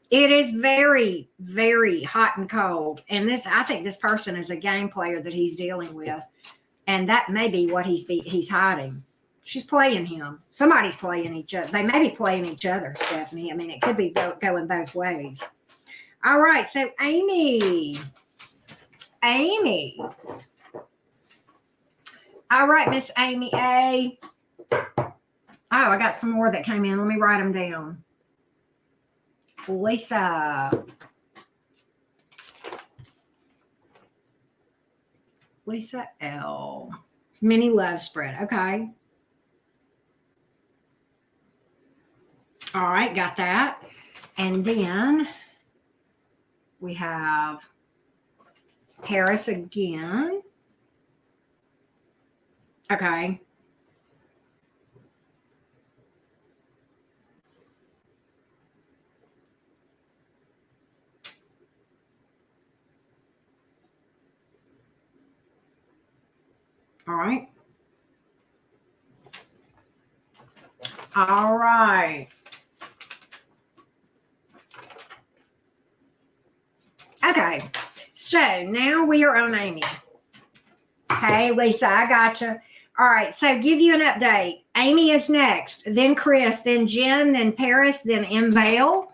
It is very, very hot and cold. And I think this person is a game player that he's dealing with. And that may be what he's hiding. She's playing him. Somebody's playing each other. They may be playing each other, Stephanie. I mean, it could be going both ways. All right. So, Amy. All right, Miss Amy A. Oh, I got some more that came in. Let me write them down. Lisa L. Mini love spread. Okay. All right, got that. And then we have Paris again. Okay. All right. All right. Okay. So now we are on Amy. Hey, Lisa, I gotcha. All right. So give you an update. Amy is next, then Chris, then Jen, then Paris, then M. Vale,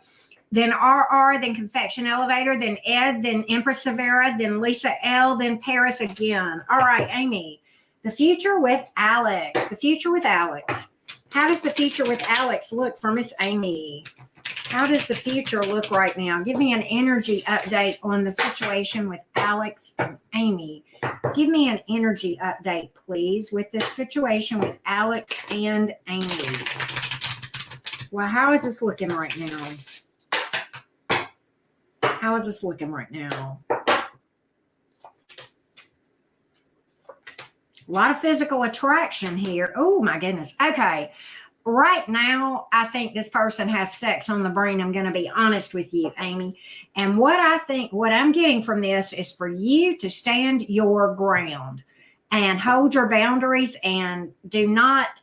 then RR, then Confection Elevator, then Ed, then Empress Severa, then Lisa L, then Paris again. All right, Amy. The future with Alex. The future with Alex. How does the future with Alex look for Miss Amy? How does the future look right now? Give me an energy update on the situation with Alex and Amy. Give me an energy update, please, with this situation with Alex and Amy. Well, how is this looking right now? How is this looking right now? A lot of physical attraction here. Oh, my goodness. Okay. Right now, I think this person has sex on the brain. I'm going to be honest with you, Amy. And what I'm getting from this is for you to stand your ground and hold your boundaries and do not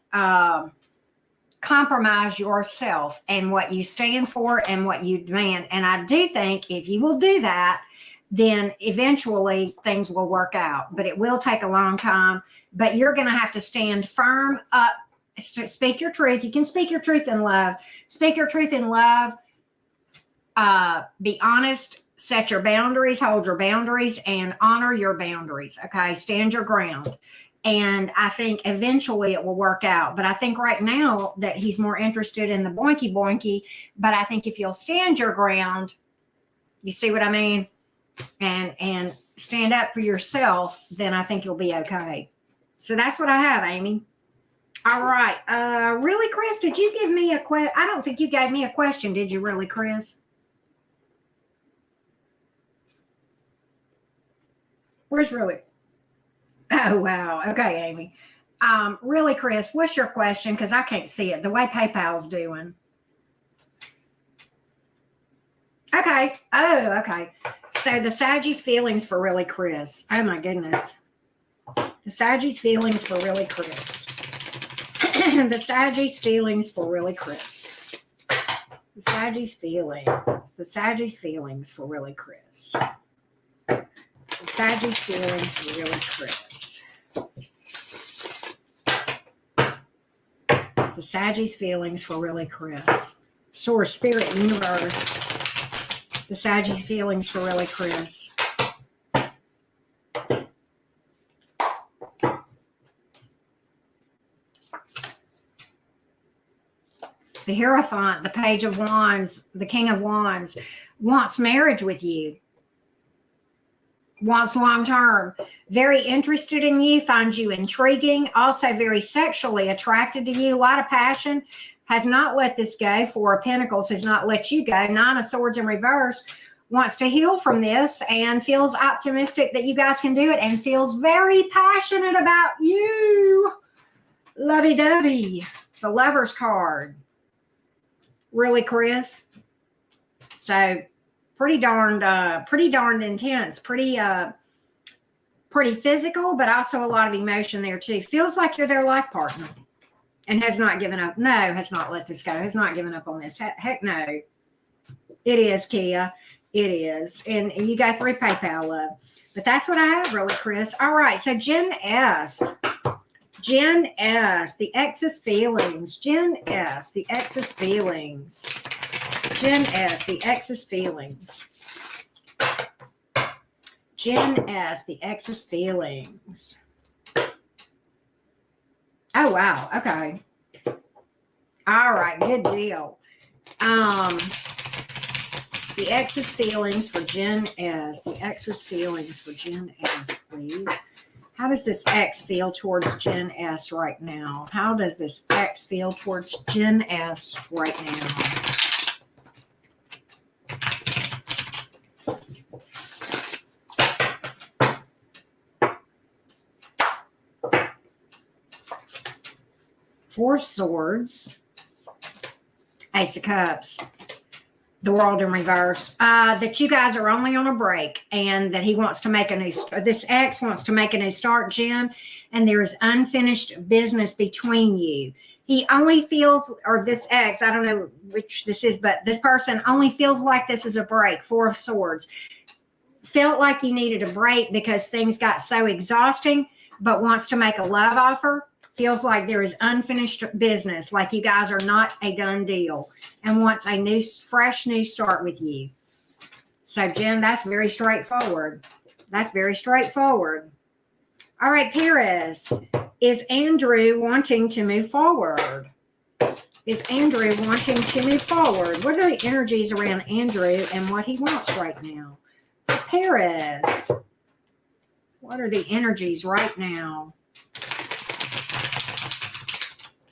compromise yourself and what you stand for and what you demand. And I do think if you will do that, then eventually things will work out. But it will take a long time. But you're going to have to stand firm up. Speak your truth. You can speak your truth in love. Speak your truth in love. Be honest. Set your boundaries. Hold your boundaries and honor your boundaries. Okay. Stand your ground. And I think eventually it will work out. But I think right now that he's more interested in the boinky. But I think if you'll stand your ground, you see what I mean? And stand up for yourself, then I think you'll be okay. So that's what I have, Amy. All right. Really, Chris, did you give me a question? I don't think you gave me a question. Did you really, Chris? Where's really? Oh, wow. Okay, Amy. Really, Chris, what's your question? Because I can't see it. The way PayPal's doing. Okay. Oh, okay. So the Sagittarius feelings for really Chris. Oh, my goodness. The Sagittarius feelings for really Chris. The Sagittarius feelings for really Chris. The Sagittarius feelings. The Sagittarius feelings for really Chris. The Sagittarius feelings for really Chris. The Sagittarius feelings for really Chris. Source, Spirit, Universe. The Sagittarius feelings for really Chris. The Hierophant, the Page of Wands, the King of Wands, wants marriage with you. Wants long term. Very interested in you, finds you intriguing, also very sexually attracted to you, a lot of passion. Has not let this go. Four of Pentacles has not let you go. Nine of Swords in reverse. Wants to heal from this and feels optimistic that you guys can do it and feels very passionate about you. Lovey-dovey. The Lover's card. Really, Chris? So pretty darned intense, pretty physical, but also a lot of emotion there too. Feels like you're their life partner and has not given up. No, has not let this go. Has not given up on this. Heck no. It is, Kia. It is. And you got 3 PayPal, love. But that's what I have, really, Chris. All right. So Jen S. Jen S. The ex's feelings. Jen S. The ex's feelings. Jen S. The ex's feelings. Jen S. The ex's feelings. Oh, wow. Okay. All right. Good deal. The ex's feelings for Jen S. The ex's feelings for Jen S, please. How does this X feel towards Jen S right now? How does this X feel towards Jen S right now? Four of Swords. Ace of Cups. The World in reverse. That you guys are only on a break and that he wants to make a new start. This ex wants to make a new start, Jen, and there is unfinished business between you. He only feels, or this ex, I don't know which this is, but this person only feels like this is a break. Four of Swords. Felt like you needed a break because things got so exhausting, but wants to make a love offer. Feels like there is unfinished business, like you guys are not a done deal, and wants a new, fresh new start with you. So, Jen, that's very straightforward. That's very straightforward. All right, Perez. Is Andrew wanting to move forward? Is Andrew wanting to move forward? What are the energies around Andrew and what he wants right now? Perez. What are the energies right now?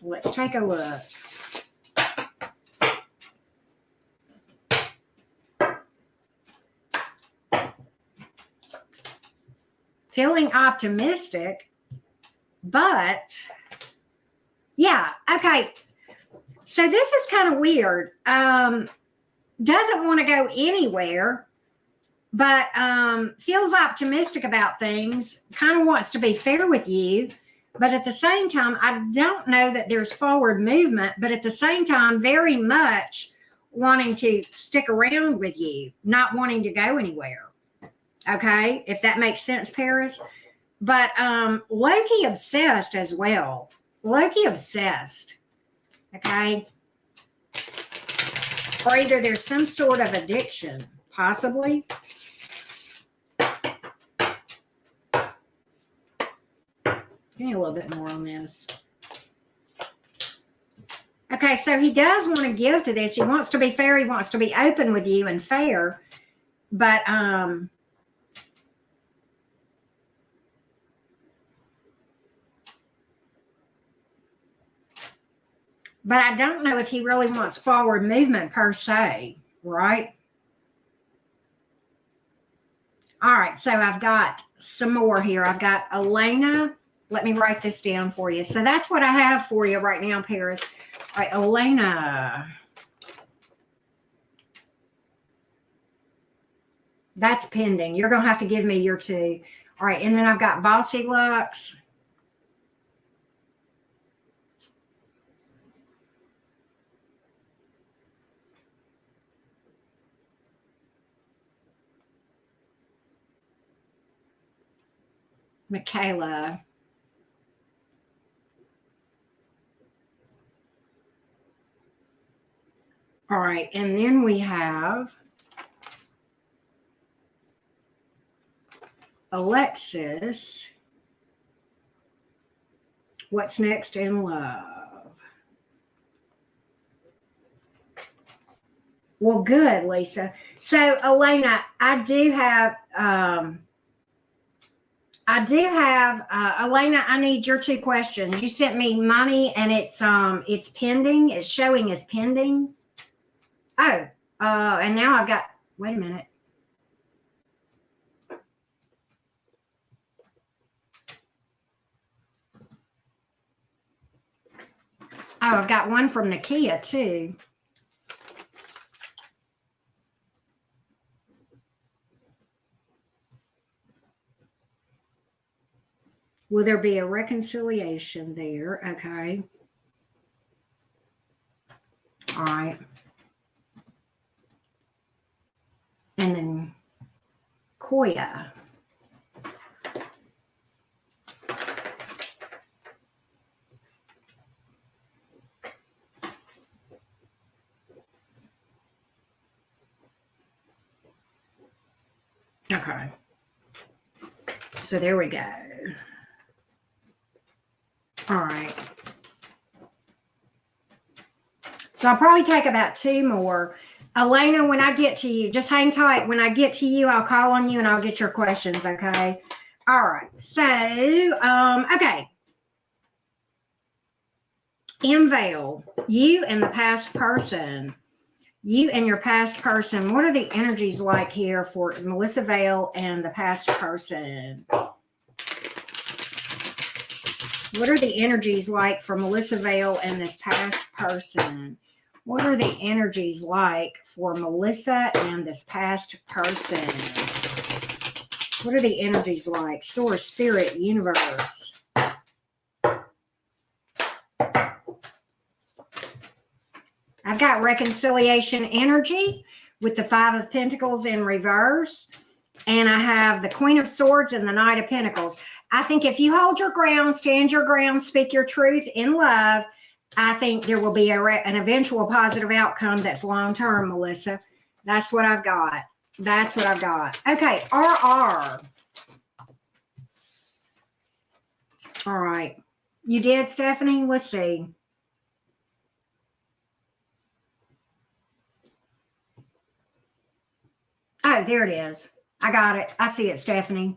Let's take a look. Feeling optimistic, but yeah, okay. So this is kind of weird. Doesn't want to go anywhere, but feels optimistic about things, kind of wants to be fair with you. But at the same time, I don't know that there's forward movement, but at the same time, very much wanting to stick around with you, not wanting to go anywhere. Okay, if that makes sense, Paris. But low-key obsessed as well. Low-key obsessed. Okay. Or either there's some sort of addiction, possibly. Give me a little bit more on this. Okay, so he does want to give to this. He wants to be fair. He wants to be open with you and fair. But I don't know if he really wants forward movement per se, right? All right, so I've got some more here. I've got Elena. Let me write this down for you. So that's what I have for you right now, Paris. All right, Elena. That's pending. You're going to have to give me your 2. All right, and then I've got Bossy Lux. Michaela. All right, and then we have Alexis. What's next in love? Well, good, Lisa. So, Elena, I do have, Elena, I need your two questions. You sent me money and it's pending. It's showing as pending. Oh, and now I've got, wait a minute. Oh, I've got one from Nakia too. Will there be a reconciliation there? Okay. All right. And then Koya. Okay. So there we go. All right. So I'll probably take about two more. Elena, when I get to you, just hang tight. When I get to you, I'll call on you and I'll get your questions, okay? All right. So, okay. Vale, you and the past person. You and your past person, what are the energies like here for Melissa Vale and the past person? What are the energies like for Melissa Vale and this past person? What are the energies like for Melissa and this past person? What are the energies like? Source, Spirit, Universe. I've got reconciliation energy with the Five of Pentacles in reverse. And I have the Queen of Swords and the Knight of Pentacles. I think if you hold your ground, stand your ground, speak your truth in love, I think there will be an eventual positive outcome that's long-term, Melissa. That's what I've got. That's what I've got. Okay, RR. All right. You did, Stephanie? Let's see. Oh, there it is. I got it. I see it, Stephanie.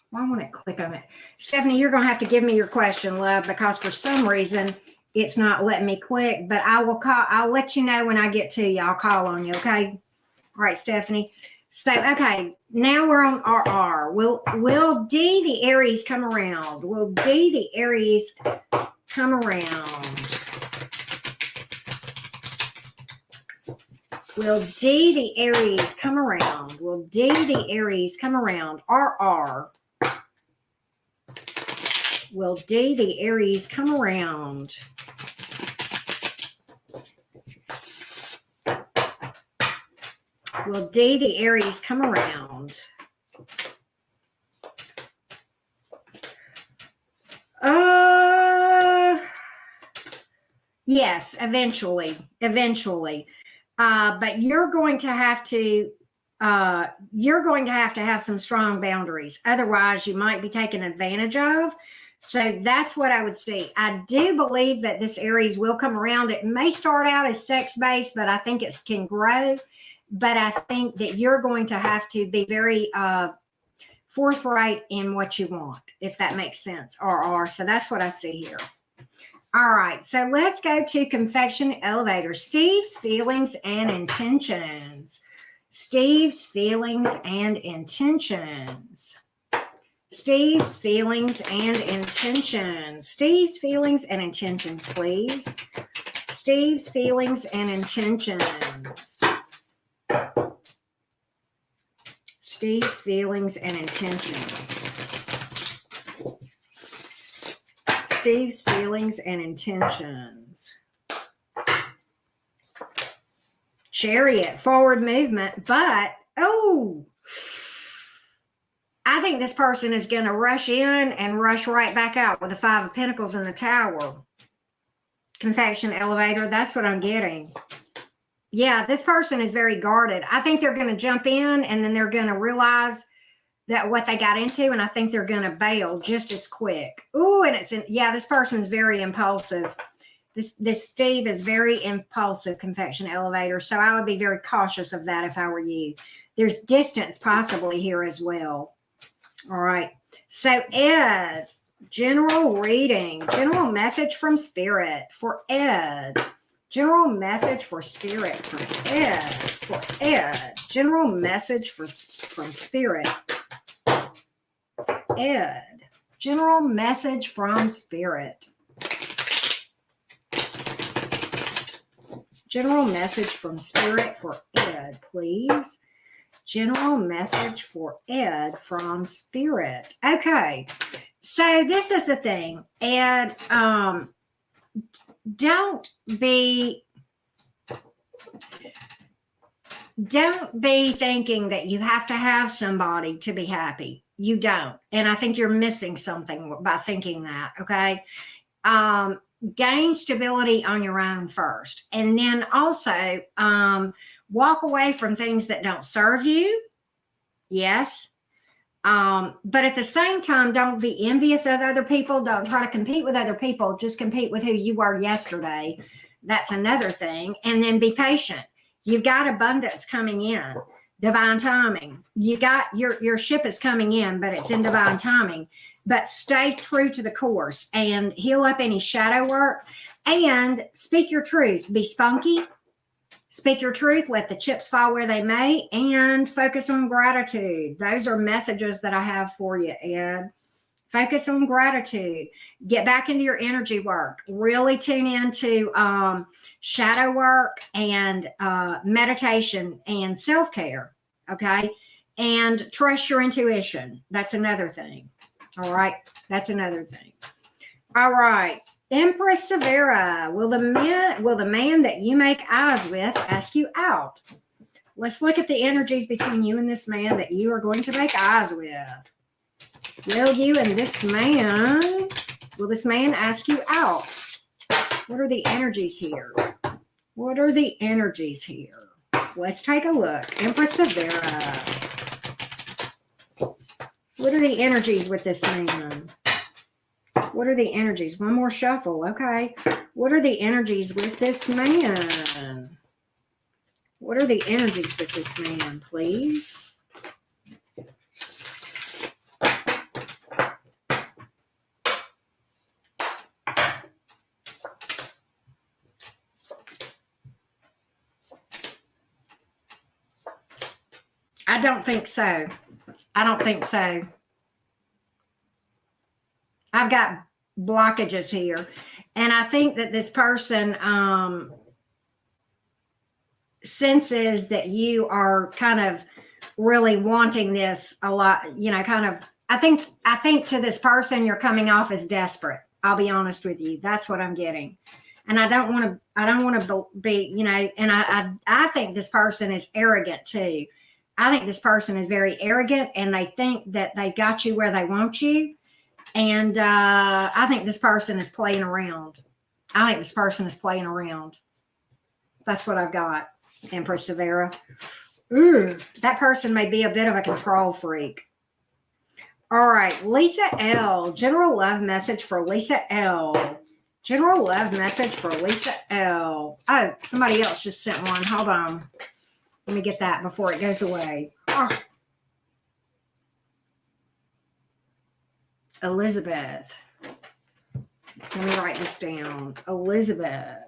Why won't it click on it? Stephanie, you're going to have to give me your question, love, because for some reason it's not letting me click, but I will call. I'll let you know when I get to you. I'll call on you, okay? All right, Stephanie. So, okay, now we're on RR. Will D, the Aries, come around? Will D, the Aries, come around? Will D, the Aries, come around? Will D, the Aries, come around? RR. Will D, the Aries, come around? Will D, the Aries, come around? Yes, eventually. But you're going to have to have some strong boundaries. Otherwise, you might be taken advantage of. So that's what I would see. I do believe that this Aries will come around. It may start out as sex-based, but I think it can grow. But I think that you're going to have to be very forthright in what you want, if that makes sense, RR. So that's what I see here. All right, so let's go to Confection Elevator. Steve's feelings and intentions. Steve's feelings and intentions. Steve's feelings and intentions. Steve's feelings and intentions, please. Steve's feelings and intentions. Steve's feelings and intentions. Steve's feelings and intentions. Chariot, forward movement, but, oh, I think this person is going to rush in and rush right back out with the Five of Pentacles and the Tower. Confection elevator, that's what I'm getting. Yeah, this person is very guarded. I think they're going to jump in and then they're going to realize that what they got into, and I think they're going to bail just as quick. Ooh, and yeah, this person's very impulsive. This Steve is very impulsive, confection elevator. So I would be very cautious of that if I were you. There's distance possibly here as well. All right. So Ed, general reading, general message from Spirit for Ed. General message for Spirit for Ed. For Ed. General message from Spirit. Ed. General message from Spirit. General message from Spirit for Ed, please. General message for Ed from Spirit. Okay. So this is the thing. Ed, don't be thinking that you have to have somebody to be happy. You don't. And I think you're missing something by thinking that, okay? Gain stability on your own first. And then also walk away from things that don't serve you. Yes. But at the same time, don't be envious of other people. Don't try to compete with other people. Just compete with who you were yesterday. That's another thing. And then be patient. You've got abundance coming in. Divine timing. You got your ship is coming in, but it's in divine timing. But stay true to the course and heal up any shadow work and speak your truth. Be spunky. Speak your truth. Let the chips fall where they may and focus on gratitude. Those are messages that I have for you, Ed. Focus on gratitude. Get back into your energy work. Really tune into shadow work and meditation and self-care, okay? And trust your intuition. That's another thing, all right? That's another thing. All right. Empress Severa, will the man that you make eyes with ask you out? Let's look at the energies between you and this man that you are going to make eyes with. Will this man ask you out? What are the energies here? What are the energies here? Let's take a look. Empress Severa. What are the energies with this man? What are the energies? One more shuffle. Okay. What are the energies with this man? What are the energies with this man, please? I don't think so. I don't think so. I've got blockages here. And I think that this person senses that you are kind of really wanting this a lot, you know, kind of, I think to this person, you're coming off as desperate. I'll be honest with you. That's what I'm getting. And I don't want to be, you know, and I think this person is arrogant too. I think this person is very arrogant and they think that they got you where they want you. And I think this person is playing around. I think this person is playing around. That's what I've got, Empress Severa. Ooh, that person may be a bit of a control freak. All right, Lisa L. General love message for Lisa L. General love message for Lisa L. Oh, somebody else just sent one. Hold on. Let me get that before it goes away. Oh. Elizabeth. Let me write this down. Elizabeth.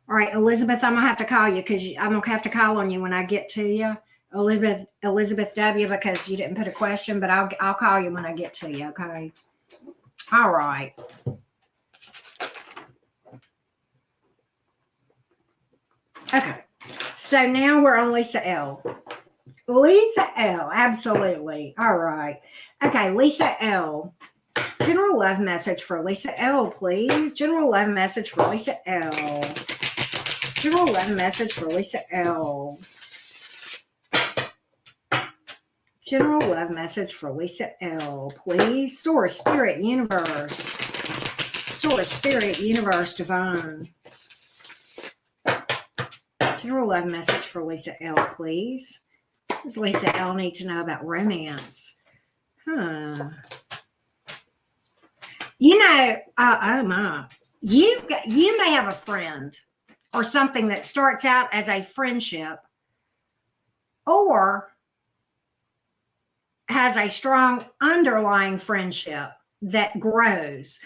All right, Elizabeth, I'm going to have to call you because I'm going to have to call on you when I get to you. Elizabeth W, because you didn't put a question, but I'll call you when I get to you, okay? All right. Okay. So now we're on Lisa L. Lisa L. Absolutely. All right. Okay, Lisa L. General love message for Lisa L, please. General love message for Lisa L. General love message for Lisa L. General love message for Lisa L, please. Source, Spirit, Universe. Source, Spirit, Universe, Divine. General love message for Lisa L, please. What does Lisa L need to know about romance? Oh my. You may have a friend or something that starts out as a friendship or has a strong underlying friendship that grows.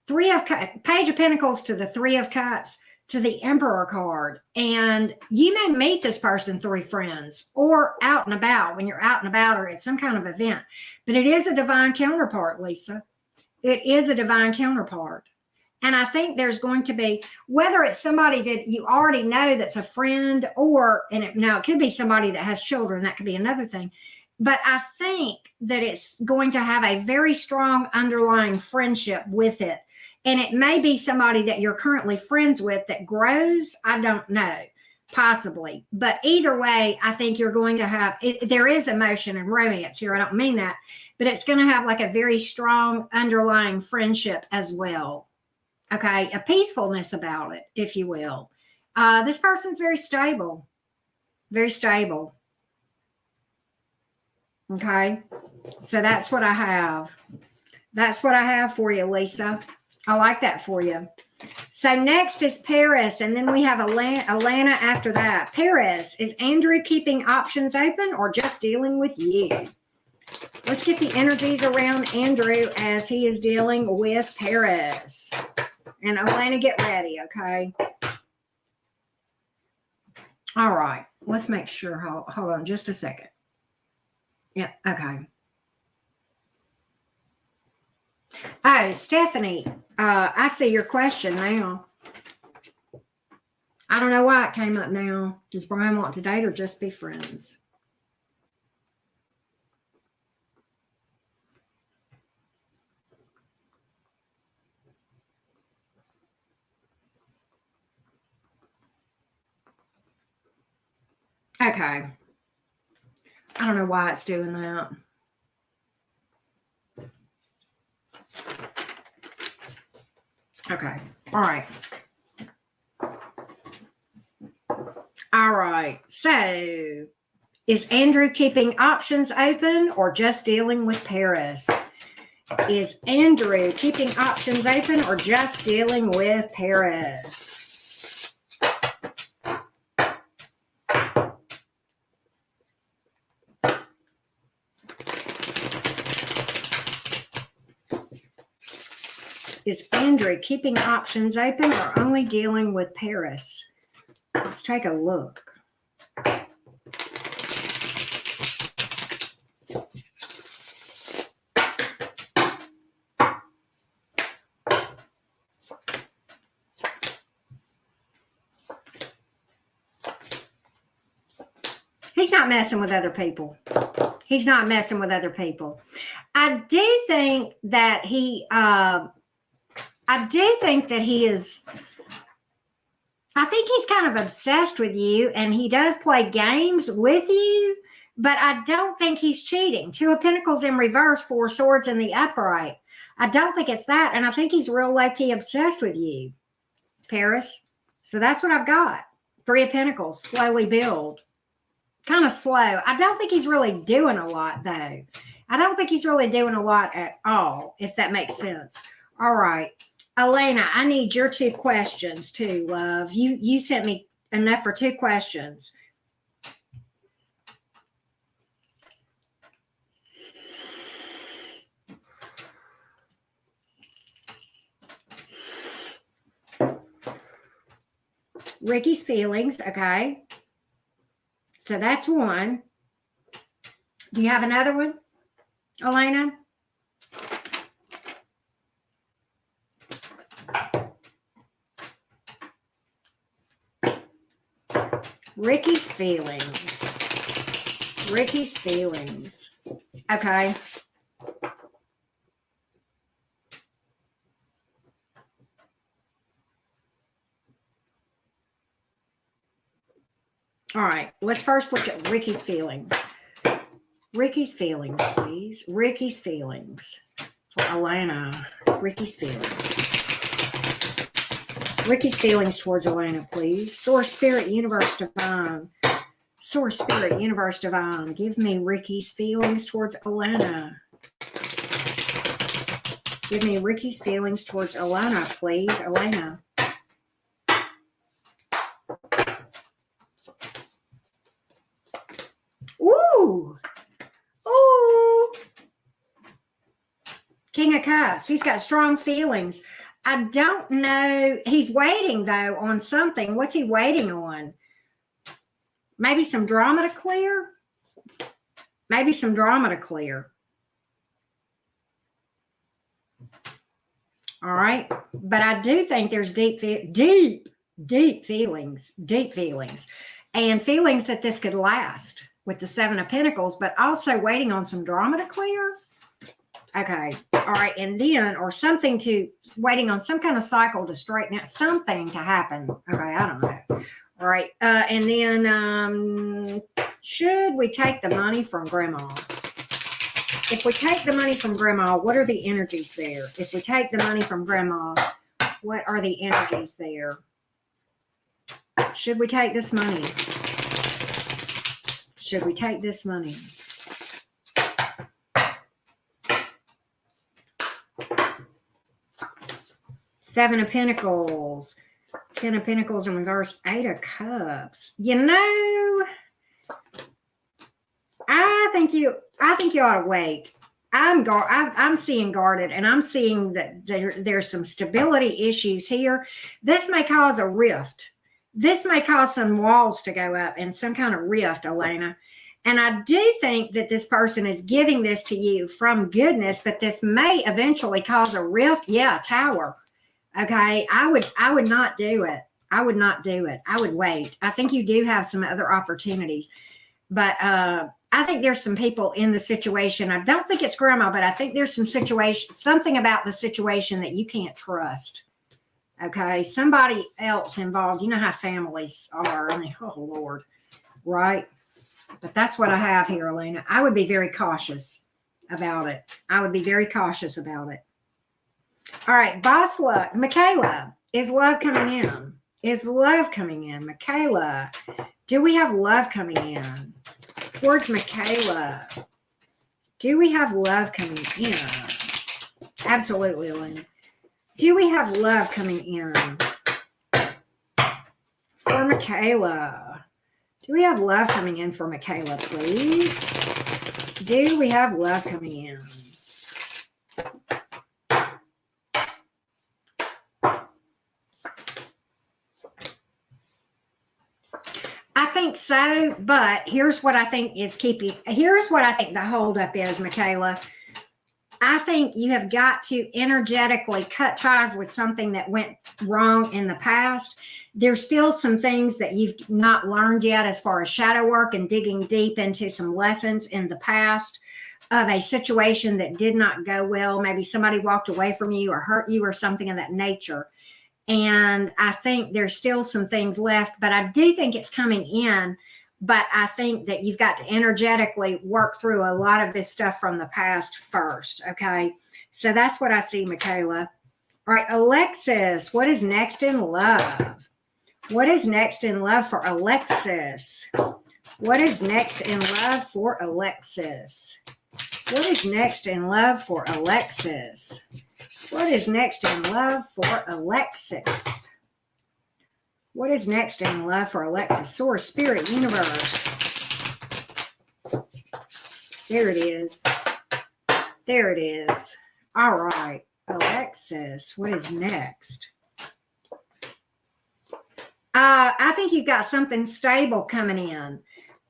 Page of Pentacles to the Three of Cups to the Emperor card. And you may meet this person through friends or out and about when you're out and about or at some kind of event. But it is a divine counterpart, Lisa. It is a divine counterpart. And I think there's going to be, whether it's somebody that you already know that's a friend or, it could be somebody that has children. That could be another thing. But I think that it's going to have a very strong underlying friendship with it. And it may be somebody that you're currently friends with that grows. I don't know, possibly. But either way, I think you're going to have, there is emotion and romance here. I don't mean that. But it's going to have like a very strong underlying friendship as well. Okay, a peacefulness about it, if you will. This person's very stable. Very stable. Okay, so that's what I have. That's what I have for you, Lisa. I like that for you. So next is Paris, and then we have Alana after that. Paris, is Andrew keeping options open or just dealing with you? Let's get the energies around Andrew as he is dealing with Paris. And Alana, get ready, okay? All right, let's make sure. Hold on just a second. Yeah, okay. Oh, Stephanie, I see your question now. I don't know why it came up now. Does Brian want to date or just be friends? Okay. I don't know why it's doing that. Okay. All right. All right. So, is Andrew keeping options open or just dealing with Paris? Is Andrew keeping options open or just dealing with Paris? Is Andrew keeping options open or only dealing with Paris? Let's take a look. He's not messing with other people. He's not messing with other people. I do think that he is, I think he's kind of obsessed with you and he does play games with you, but I don't think he's cheating. Two of Pentacles in reverse, Four Swords in the upright. I don't think it's that. And I think he's real low-key obsessed with you, Paris. So that's what I've got. Three of Pentacles, slowly build. Kind of slow. I don't think he's really doing a lot, though. I don't think he's really doing a lot at all, if that makes sense. All right. Elena, I need your two questions too, love. You sent me enough for two questions. Ricky's feelings, okay. So that's one. Do you have another one, Elena? Ricky's feelings. Ricky's feelings. Okay. All right. Let's first look at Ricky's feelings. Ricky's feelings, please. Ricky's feelings for Alana. Ricky's feelings. Ricky's feelings towards Alana, please. Source, Spirit, Universe, Divine. Source, Spirit, Universe, Divine. Give me Ricky's feelings towards Alana. Give me Ricky's feelings towards Alana, please. Alana. Ooh. Ooh. King of Cups. He's got strong feelings. I don't know. He's waiting, though, on something. What's he waiting on? Maybe some drama to clear? Maybe some drama to clear. All right. But I do think there's deep feelings. And feelings that this could last with the Seven of Pentacles, but also waiting on some drama to clear. Okay. All right. And then, or something to, waiting on some kind of cycle to straighten out, something to happen. Okay. I don't know. All right. And then, should we take the money from Grandma? If we take the money from Grandma, what are the energies there? If we take the money from Grandma, what are the energies there? Should we take this money? Should we take this money? Seven of Pentacles, 10 of Pentacles in reverse, 8 of Cups. You know, I think you ought to wait. I'm seeing guarded, and I'm seeing that there's some stability issues here. This may cause a rift. This may cause some walls to go up and some kind of rift, Elena. And I do think that this person is giving this to you from goodness, but this may eventually cause a rift. Yeah, Tower. Okay, I would not do it. I would not do it. I would wait. I think you do have some other opportunities, but I think there's some people in the situation. I don't think it's Grandma, but I think there's something about the situation that you can't trust. Okay, somebody else involved. You know how families are. I mean, oh Lord, right? But that's what I have here, Elena. I would be very cautious about it. I would be very cautious about it. All right, boss love. Michaela, is love coming in? Is love coming in? Michaela, do we have love coming in? Towards Michaela, do we have love coming in? Absolutely, Elaine. Do we have love coming in? For Michaela. Do we have love coming in for Michaela, please? Do we have love coming in? I think so, but here's what I think the holdup is, Michaela. I think you have got to energetically cut ties with something that went wrong in the past. There's still some things that you've not learned yet as far as shadow work and digging deep into some lessons in the past of a situation that did not go well. Maybe somebody walked away from you or hurt you or something of that nature. And I think there's still some things left, but I do think it's coming in. But I think that you've got to energetically work through a lot of this stuff from the past first. Okay. So that's what I see, Michaela. All right, Alexis, what is next in love? What is next in love for Alexis? What is next in love for Alexis? What is next in love for Alexis? What is next in love for Alexis? What is next in love for Alexis? Source, Spirit, Universe. There it is. There it is. All right. Alexis, what is next? I think you've got something stable coming in.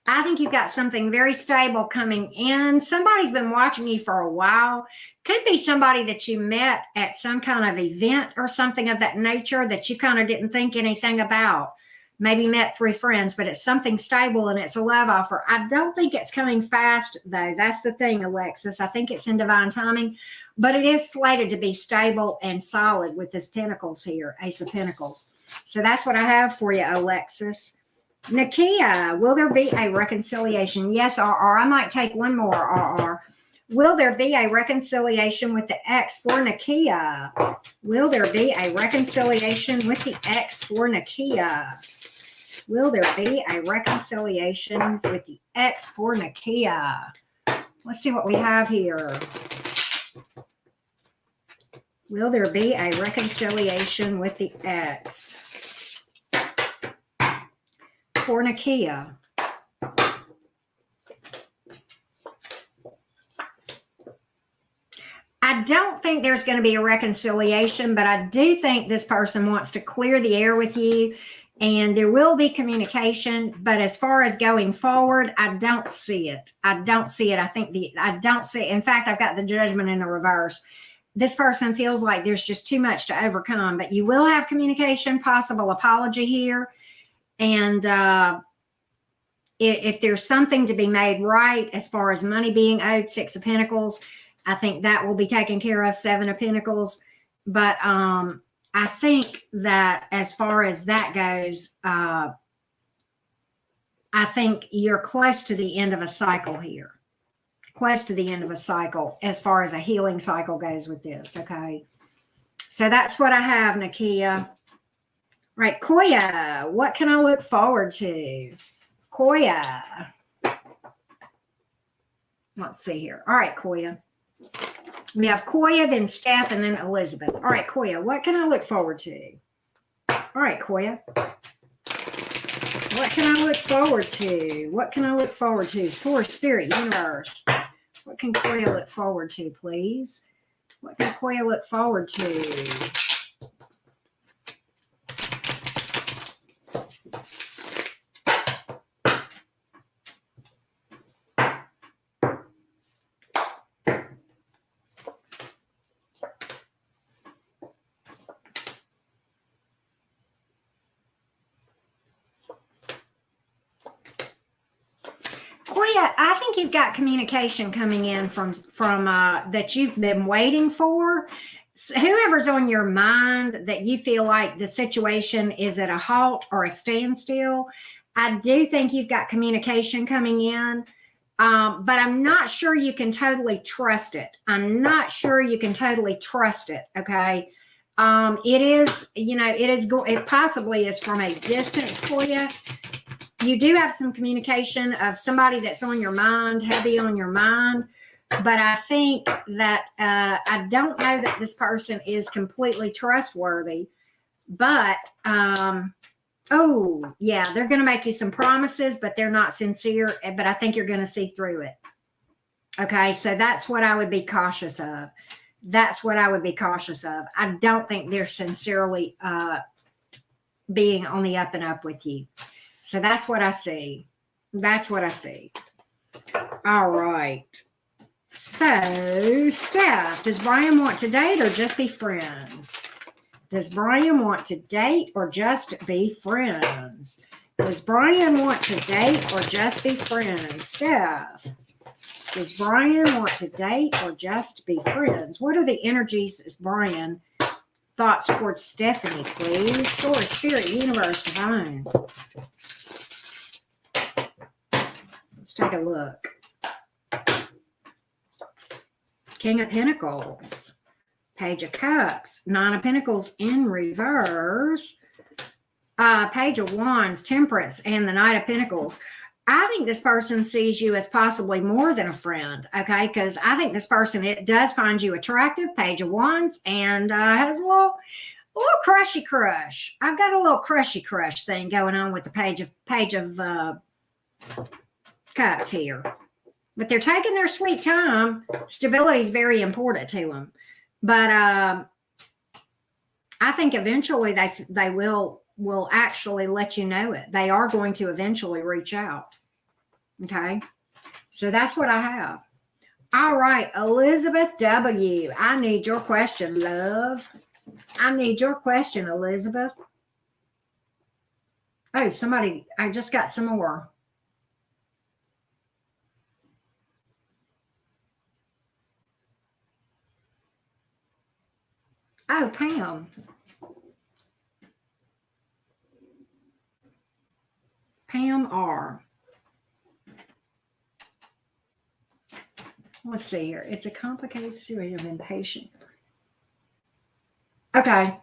I think you've got something very stable coming in. Somebody's been watching you for a while. Could be somebody that you met at some kind of event or something of that nature that you kind of didn't think anything about. Maybe met through friends, but it's something stable and it's a love offer. I don't think it's coming fast, though. That's the thing, Alexis. I think it's in divine timing, but it is slated to be stable and solid with this Pentacles here, Ace of Pentacles. So that's what I have for you, Alexis. Nakia, will there be a reconciliation? Yes, RR. I might take one more, RR. Will there be a reconciliation with the ex for Nakia? Will there be a reconciliation with the ex for Nakia? Will there be a reconciliation with the ex for Nakia? Let's see what we have here. Will there be a reconciliation with the ex for Nakia? I don't think there's going to be a reconciliation, but I do think this person wants to clear the air with you, and there will be communication. But as far as going forward, I don't see it. I don't see it. I don't see it. In fact, I've got the Judgment in the reverse. This person feels like there's just too much to overcome, but you will have communication, possible apology here. And if there's something to be made right as far as money being owed, Six of Pentacles, I think that will be taken care of, Seven of Pentacles. But I think that as far as that goes, I think you're close to the end of a cycle here. Close to the end of a cycle as far as a healing cycle goes with this, okay? So that's what I have, Nakia. Right, Koya, what can I look forward to? Koya. Let's see here. All right, Koya. We have Koya, then Steph, and then Elizabeth. All right, Koya, what can I look forward to? All right, Koya. What can I look forward to? What can I look forward to? Source, Spirit, Universe. What can Koya look forward to, please? What can Koya look forward to? Koya, I think you've got communication coming in from that you've been waiting for. Whoever's on your mind that you feel like the situation is at a halt or a standstill, I do think you've got communication coming in, but I'm not sure you can totally trust it. Okay. It is, it possibly is from a distance for you. You do have some communication of somebody that's on your mind, heavy on your mind. But I think that I don't know that this person is completely trustworthy. But, oh, yeah, they're going to make you some promises, but they're not sincere. But I think you're going to see through it. Okay, so that's what I would be cautious of. I don't think they're sincerely being on the up and up with you. So that's what I see. All right. So, Steph, does Brian want to date or just be friends? Steph, does Brian want to date or just be friends? What are the energies as Brian? Thoughts towards Stephanie, please. Source, Spirit, Universe, Divine. Let's take a look. King of Pentacles, Page of Cups, Nine of Pentacles in reverse, Page of Wands, Temperance, and the Knight of Pentacles. I think this person sees you as possibly more than a friend, okay? Because I think this person, it does find you attractive, Page of Wands, and has a little crushy crush. I've got a little crushy crush thing going on with the Page of Cups here. But they're taking their sweet time. Stability is very important to them. But I think eventually they will actually let you know it. They are going to eventually reach out. Okay? So that's what I have. All right, Elizabeth W. I need your question, love. I need your question, Elizabeth. Oh, somebody, I just got some more. Oh, Pam. Pam R. Let's see here. It's a complicated situation of impatient. Okay.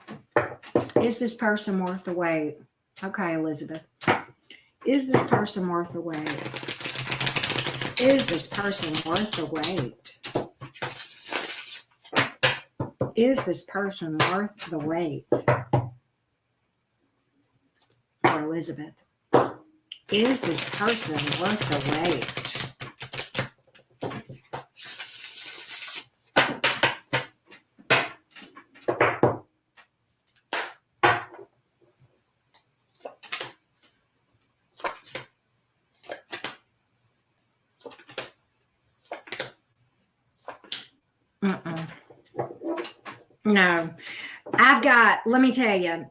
Is this person worth the wait? Okay, Elizabeth. Is this person worth the wait? Is this person worth the wait? Is this person worth the wait? For Elizabeth. Is this person worth the wait? No, let me tell you,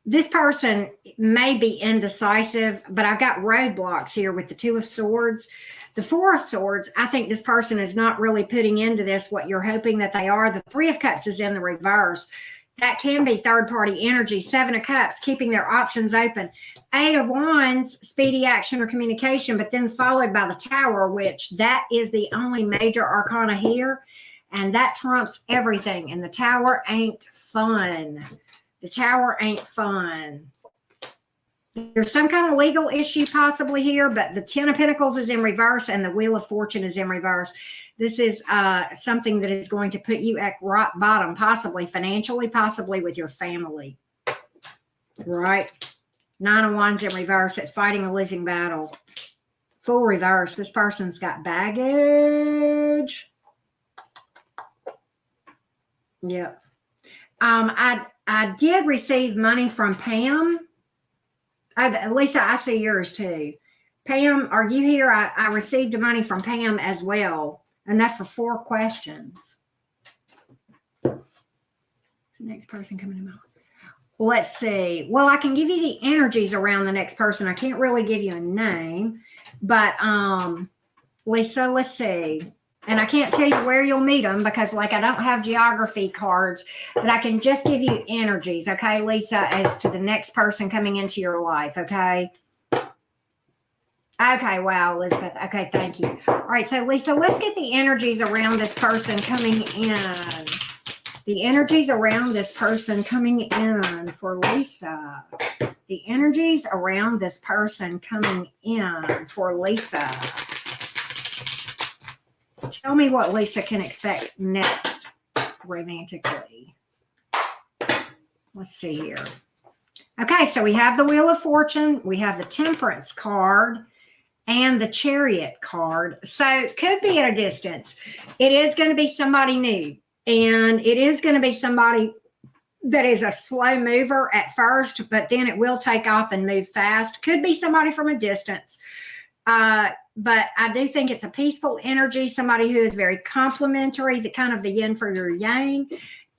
this person may be indecisive, but I've got roadblocks here with the Two of Swords. The Four of Swords, I think this person is not really putting into this what you're hoping that they are. The Three of Cups is in the reverse. That can be third-party energy. Seven of Cups, keeping their options open. Eight of Wands, speedy action or communication, but then followed by the Tower, which that is the only major arcana here. And that trumps everything. And the Tower ain't fun. The Tower ain't fun. There's some kind of legal issue possibly here, but the Ten of Pentacles is in reverse and the Wheel of Fortune is in reverse. This is something that is going to put you at rock bottom, possibly financially, possibly with your family. Right? Nine of Wands in reverse. It's fighting a losing battle. Full reverse. This person's got baggage. Yep. I did receive money from Pam. Lisa, I see yours too. Pam, are you here? I received money from Pam as well. Enough for 4 questions. The next person coming in. Let's see. Well, I can give you the energies around the next person. I can't really give you a name, but Lisa, let's see. And I can't tell you where you'll meet them because, like, I don't have geography cards, but I can just give you energies, okay, Lisa, as to the next person coming into your life, okay? Okay, wow, Elizabeth. Okay, thank you. All right, so, Lisa, let's get the energies around this person coming in. The energies around this person coming in for Lisa. The energies around this person coming in for Lisa. Tell me what Lisa can expect next romantically. Let's see here. Okay, so we have the Wheel of Fortune, we have the Temperance card, and the Chariot card. So it could be at a distance. It is going to be somebody new, and it is going to be somebody that is a slow mover at first, but then it will take off and move fast. Could be somebody from a distance. But I do think it's a peaceful energy, somebody who is very complimentary, the kind of the yin for your yang.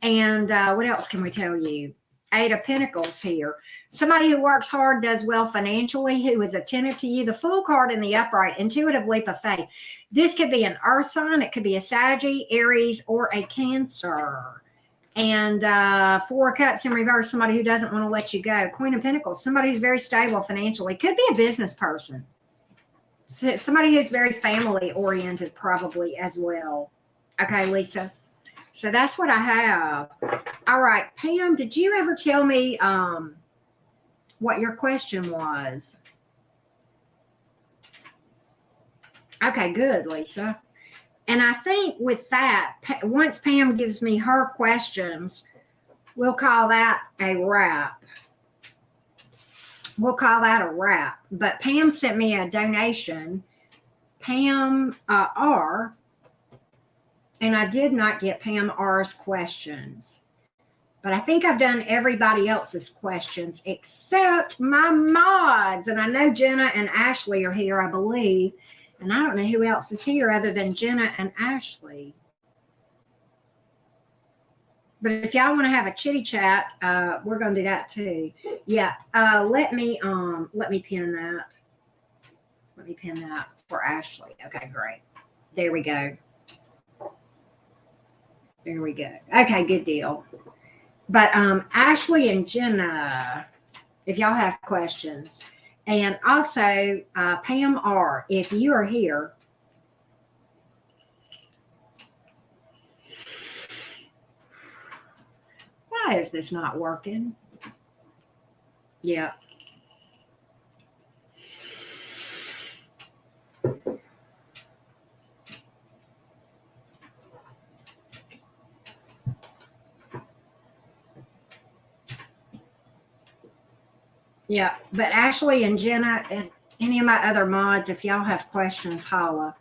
And what else can we tell you? Eight of Pentacles here. Somebody who works hard, does well financially, who is attentive to you. The Fool card in the upright, intuitive leap of faith. This could be an earth sign. It could be a Sagittarius, Aries, or a Cancer. And Four of Cups in reverse, somebody who doesn't want to let you go. Queen of Pentacles, somebody who's very stable financially. Could be a business person. So somebody who's very family oriented probably as well. Okay, Lisa. So that's what I have. All right, Pam, did you ever tell me what your question was? Okay, good, Lisa. And I think with that, once Pam gives me her questions, we'll call that a wrap. We'll call that a wrap. But Pam sent me a donation, Pam R, and I did not get Pam R's questions. But I think I've done everybody else's questions except my mods. And I know Jenna and Ashley are here, I believe. And I don't know who else is here other than Jenna and Ashley. But if y'all want to have a chitty chat, we're going to do that too. Yeah. Let me pin that. Let me pin that for Ashley. Okay, great. There we go. There we go. Okay, good deal. But Ashley and Jenna, if y'all have questions. And also, Pam R., if you are here, why is this not working? Yeah. Yeah, but Ashley and Jenna and any of my other mods, if y'all have questions, holla.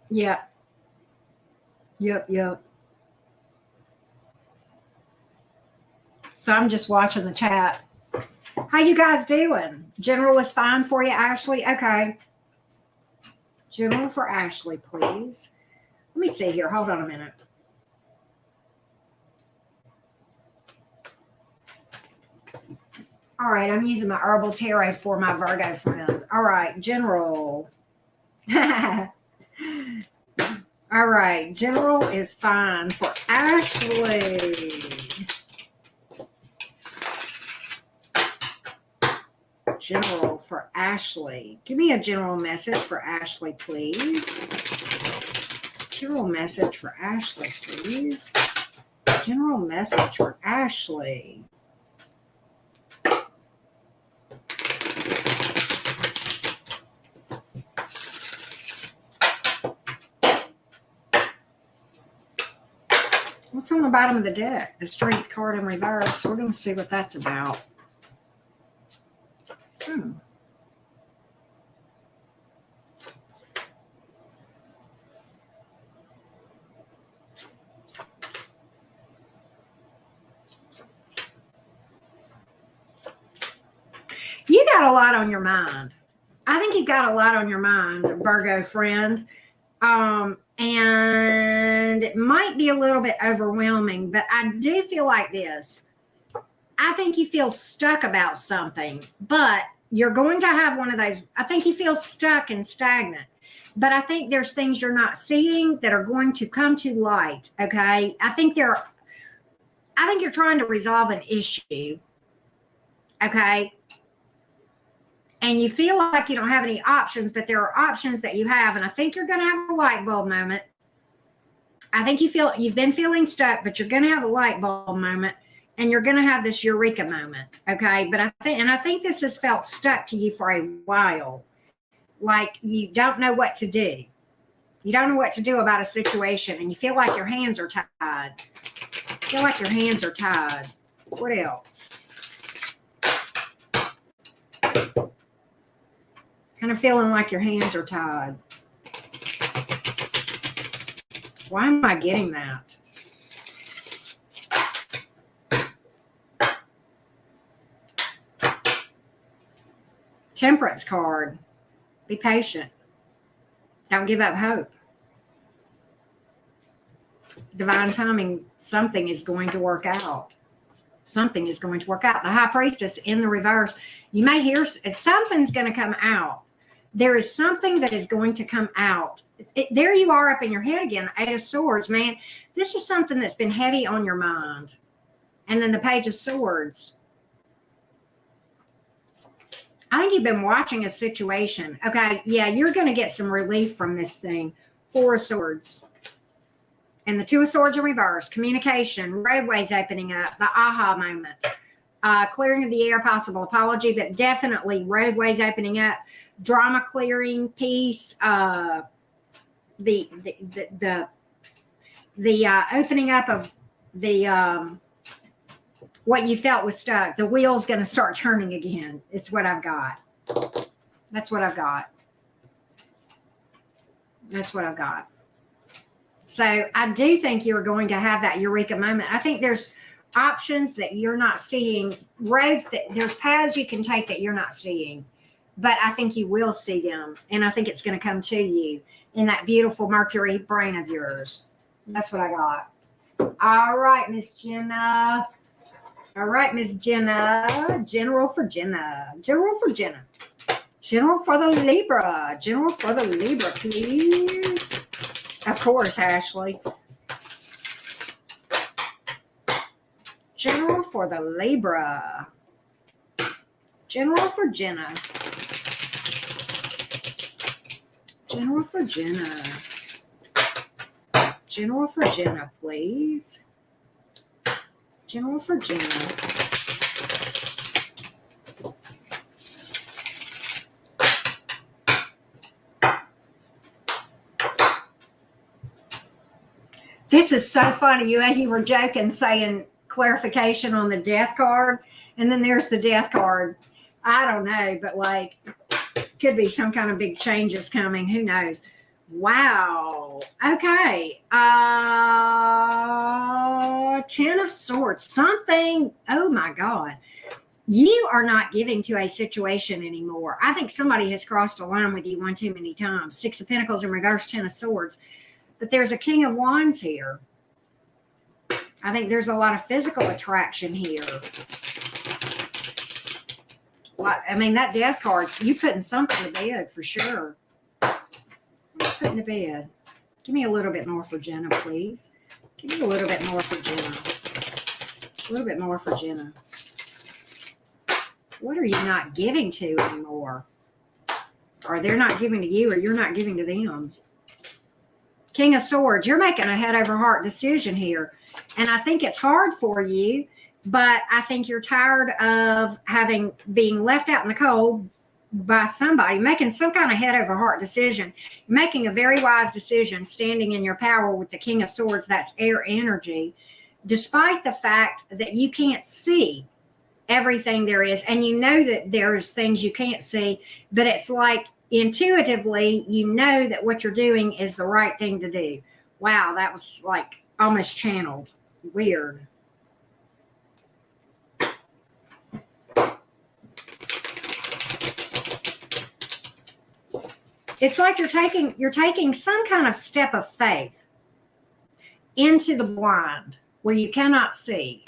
Yep. Yep. So I'm just watching the chat. How you guys doing? General is fine for you, Ashley? Okay. General for Ashley, please. Let me see here. Hold on a minute. All right, I'm using my herbal tarot for my Virgo friend. All right, General. All right, General is fine for Ashley. General for Ashley. Give me a general message for Ashley, please. General message for Ashley, please. General message for Ashley. What's on the bottom of the deck? The Strength card in reverse. We're going to see what that's about. You got a lot on your mind. I think you've got a lot on your mind, Virgo friend. And it might be a little bit overwhelming, but I do feel like this. I think you feel stuck about something, but you're going to have one of those. I think you feel stuck and stagnant, but I think there's things you're not seeing that are going to come to light. Okay. I think you're trying to resolve an issue. Okay. And you feel like you don't have any options, but there are options that you have. And I think you're going to have a light bulb moment. I think you've been feeling stuck, but you're going to have a light bulb moment, and you're going to have this eureka moment. Okay. But I think this has felt stuck to you for a while. Like you don't know what to do. You don't know what to do about a situation, and you feel like your hands are tied. What else? Kind of feeling like your hands are tied. Why am I getting that? Temperance card. Be patient. Don't give up hope. Divine timing, something is going to work out. Something is going to work out. The High Priestess in the reverse. You may hear something's going to come out. There is something that is going to come out. There you are up in your head again. Eight of Swords, man. This is something that's been heavy on your mind. And then the Page of Swords. I think you've been watching a situation. Okay, yeah, you're going to get some relief from this thing. Four of Swords. And the Two of Swords in reverse. Communication, roadways opening up, the aha moment. Clearing of the air, possible apology, but definitely roadways opening up, drama clearing, peace, the opening up of the what you felt was stuck. The wheel's going to start turning again. It's what I've got. That's what I've got. So I do think you're going to have that eureka moment. I think there's options that you're not seeing, there's paths you can take that you're not seeing, but I think you will see them. And I think it's going to come to you in that beautiful Mercury brain of yours. That's what I got. All right, Miss Jenna. General for Jenna. General for the Libra. General for the Libra, please. Of course, Ashley. General for the Libra. General for Jenna. General for Jenna. General for Jenna, please. General for Jenna. This is so funny. You were joking saying clarification on the death card, and then there's the death card. I don't know, but like could be some kind of big changes coming. Who knows? Wow. Okay. 10 of Swords. Something. Oh my God. You are not giving to a situation anymore. I think somebody has crossed a line with you one too many times. 6 of Pentacles in reverse, 10 of Swords. But there's a King of Wands here. I think there's a lot of physical attraction here. I mean, that death card, you putting something to bed for sure. Putting to bed. Give me a little bit more for Jenna, please. Give me a little bit more for Jenna. A little bit more for Jenna. What are you not giving to anymore? Or they're not giving to you, or you're not giving to them. King of Swords, you're making a head over heart decision here. And I think it's hard for you, but I think you're tired of being left out in the cold by somebody, making some kind of head over heart decision, making a very wise decision, standing in your power with the King of Swords. That's air energy, despite the fact that you can't see everything there is. And you know that there's things you can't see, but it's like intuitively, you know that what you're doing is the right thing to do. Wow, that was like almost channeled. Weird. It's like you're taking some kind of step of faith into the blind where you cannot see,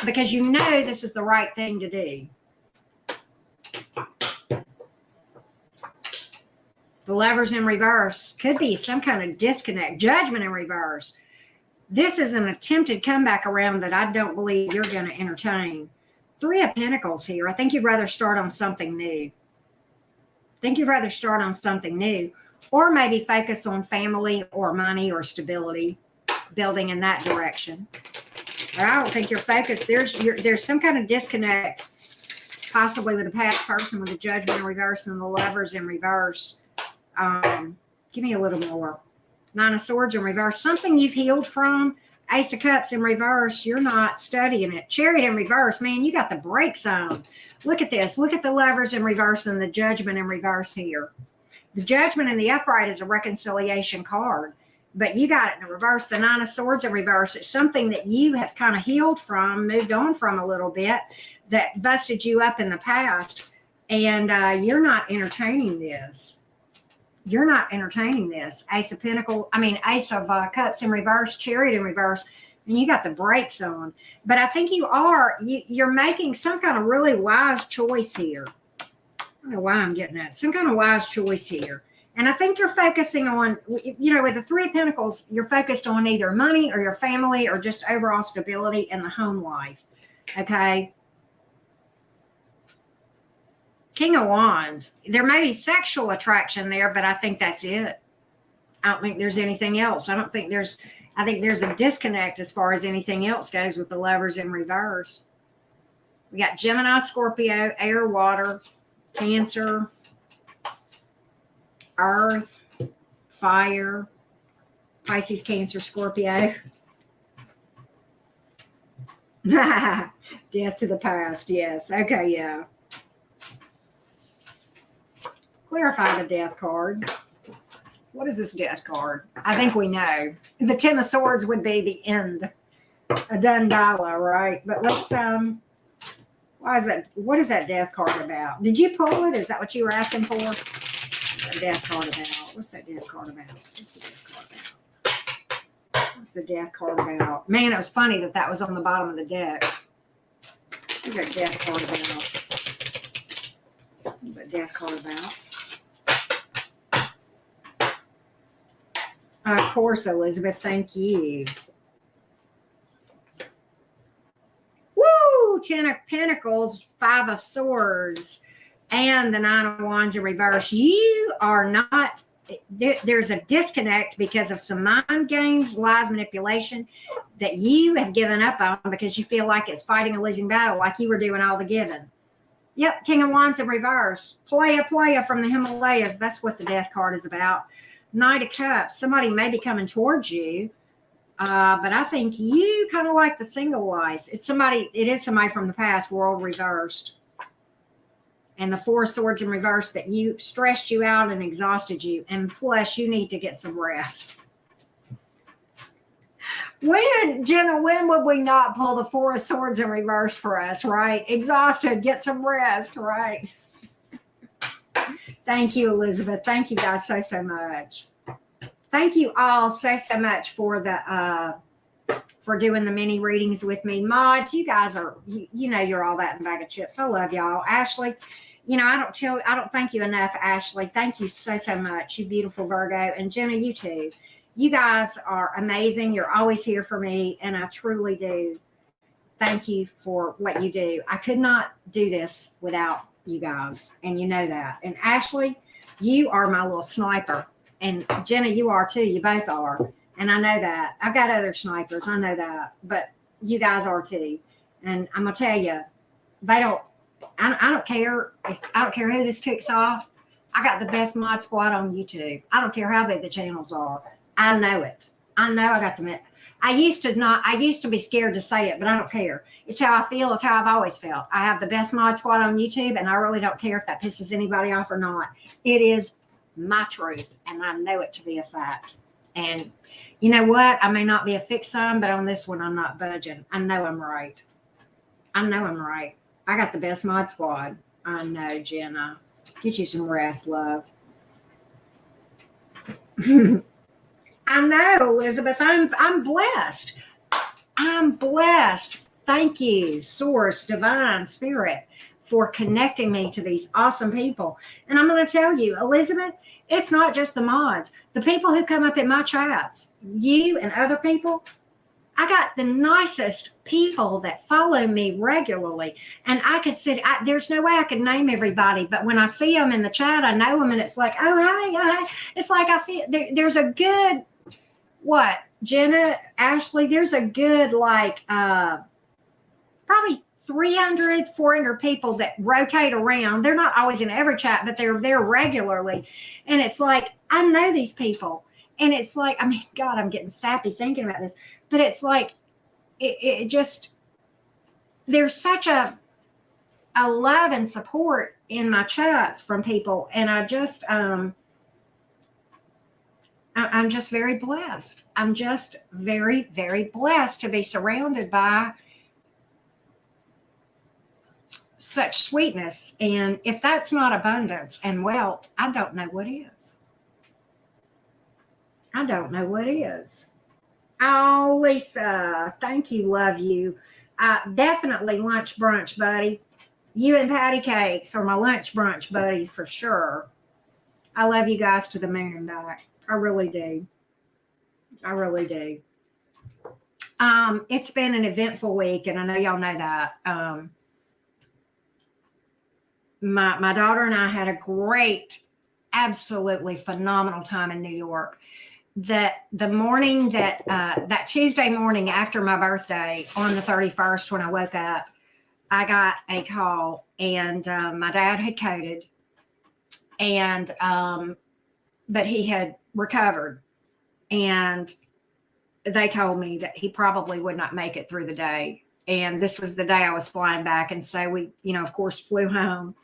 because you know this is the right thing to do. The Lovers in reverse could be some kind of disconnect. Judgment in reverse. This is an attempted comeback around that I don't believe you're going to entertain. 3 of Pentacles here. I think you'd rather start on something new. Or maybe focus on family or money or stability, building in that direction. But I don't think you're focused. There's some kind of disconnect, possibly with a past person, with the Judgment in reverse and the Lovers in reverse. Give me a little more. 9 of Swords in reverse. Something you've healed from. Ace of Cups in reverse. You're not studying it. Chariot in reverse. Man, you got the brakes on. Look at this. Look at the Lovers in reverse and the Judgment in reverse here. The Judgment in the upright is a reconciliation card, but you got it in the reverse. The 9 of Swords in reverse. It's something that you have kind of healed from, moved on from a little bit, that busted you up in the past, and you're not entertaining this. You're not entertaining this. Ace of Cups in reverse, Chariot in reverse, and you got the brakes on. But I think you're making some kind of really wise choice here. I don't know why I'm getting that. Some kind of wise choice here. And I think you're focusing on, with the 3 of Pentacles, you're focused on either money or your family or just overall stability in the home life. Okay? King of Wands. There may be sexual attraction there, but I think that's it. I don't think there's anything else. I think there's a disconnect as far as anything else goes with the Lovers in reverse. We got Gemini, Scorpio, air, water, Cancer, earth, fire, Pisces, Cancer, Scorpio. Death to the past. Yes. Okay. Yeah. Clarify the death card. What is this death card? I think we know. The 10 of Swords would be the end. A Dundala, right? But let's why is that? What is that death card about? Did you pull it? Is that what you were asking for? What's that death card about? What's that death card about? What's the death card about? Man, it was funny that was on the bottom of the deck. What's that death card about? What's that death card about? Of course, Elizabeth. Thank you. Woo! 10 of Pentacles, 5 of Swords, and the 9 of Wands in reverse. You are not, there's a disconnect because of some mind games, lies, manipulation that you have given up on because you feel like it's fighting a losing battle, like you were doing all the giving. Yep, King of Wands in reverse. Playa from the Himalayas. That's what the death card is about. Knight of Cups. Somebody may be coming towards you. But I think you kind of like the single life. It is somebody from the past world reversed. And the 4 of Swords in reverse that you stressed you out and exhausted you. And plus you need to get some rest. Jenna, when would we not pull the 4 of Swords in reverse for us, right? Exhausted, get some rest, right? Thank you, Elizabeth. Thank you guys so much. Thank you all so much for the for doing the mini readings with me. Mods, you guys are you know you're all that in a bag of chips. I love y'all. Ashley, you know, I don't thank you enough, Ashley. Thank you so much. You beautiful Virgo. And Jenna, you too. You guys are amazing. You're always here for me, and I truly do thank you for what you do. I could not do this without you guys, and you know that. And Ashley, you are my little sniper. And Jenna, you are too. You both are. And I know that. I've got other snipers. I know that. But you guys are too. And I'm going to tell you, I don't care. I don't care who this ticks off. I got the best mod squad on YouTube. I don't care how big the channels are. I know it. I know I got them. I used to be scared to say it, but I don't care. It's how I feel. It's how I've always felt. I have the best mod squad on YouTube, and I really don't care if that pisses anybody off or not. It is my truth, and I know it to be a fact. And you know what? I may not be a fixed sign, but on this one, I'm not budging. I know I'm right. I know I'm right. I got the best mod squad. I know, Jenna. Get you some rest, love. I know, Elizabeth. I'm blessed. I'm blessed. Thank you, Source, Divine Spirit, for connecting me to these awesome people. And I'm going to tell you, Elizabeth, it's not just the mods. The people who come up in my chats, you and other people, I got the nicest people that follow me regularly. And I could there's no way I could name everybody, but when I see them in the chat, I know them, and it's like, oh, hey. It's like I feel there's a good, what, Jenna, Ashley, there's a good, like, probably 300, 400 people that rotate around. They're not always in every chat, but they're there regularly. And it's like, I know these people. And it's like, I mean, God, I'm getting sappy thinking about this. But it's like, it just, there's such a love and support in my chats from people. And I just, I'm just very blessed. I'm just very, very blessed to be surrounded by such sweetness. And if that's not abundance and wealth, I don't know what is. I don't know what is. Oh, Lisa, thank you. Love you. Definitely lunch brunch, buddy. You and Patty Cakes are my lunch brunch buddies for sure. I love you guys to the moon and back. I really do. I really do. It's been an eventful week, and I know y'all know that. My daughter and I had a great, absolutely phenomenal time in New York. The morning that Tuesday morning after my birthday on the 31st, when I woke up, I got a call, and my dad had coded, and but he had recovered, and they told me that he probably would not make it through the day. And this was the day I was flying back, and so we, of course, flew home.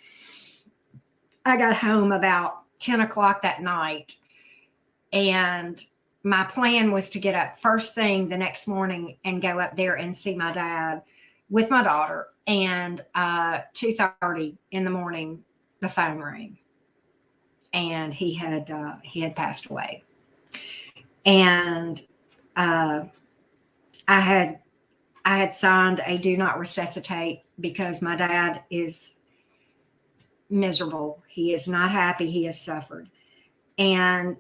I got home about 10 o'clock that night, and my plan was to get up first thing the next morning and go up there and see my dad with my daughter. And 2:30 in the morning, the phone rang, and he had passed away. And I had signed a do not resuscitate because my dad is miserable. He is not happy. He has suffered. And,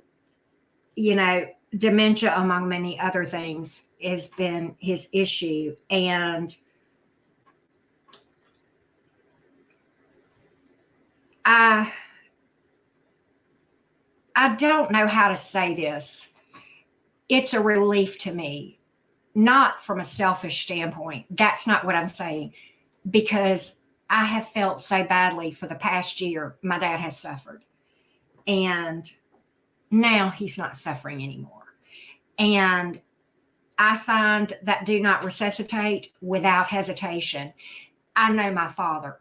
dementia, among many other things, has been his issue. And I don't know how to say this. It's a relief to me, not from a selfish standpoint. That's not what I'm saying, because I have felt so badly for the past year. My dad has suffered, and now he's not suffering anymore. And I signed that do not resuscitate without hesitation. I know my father,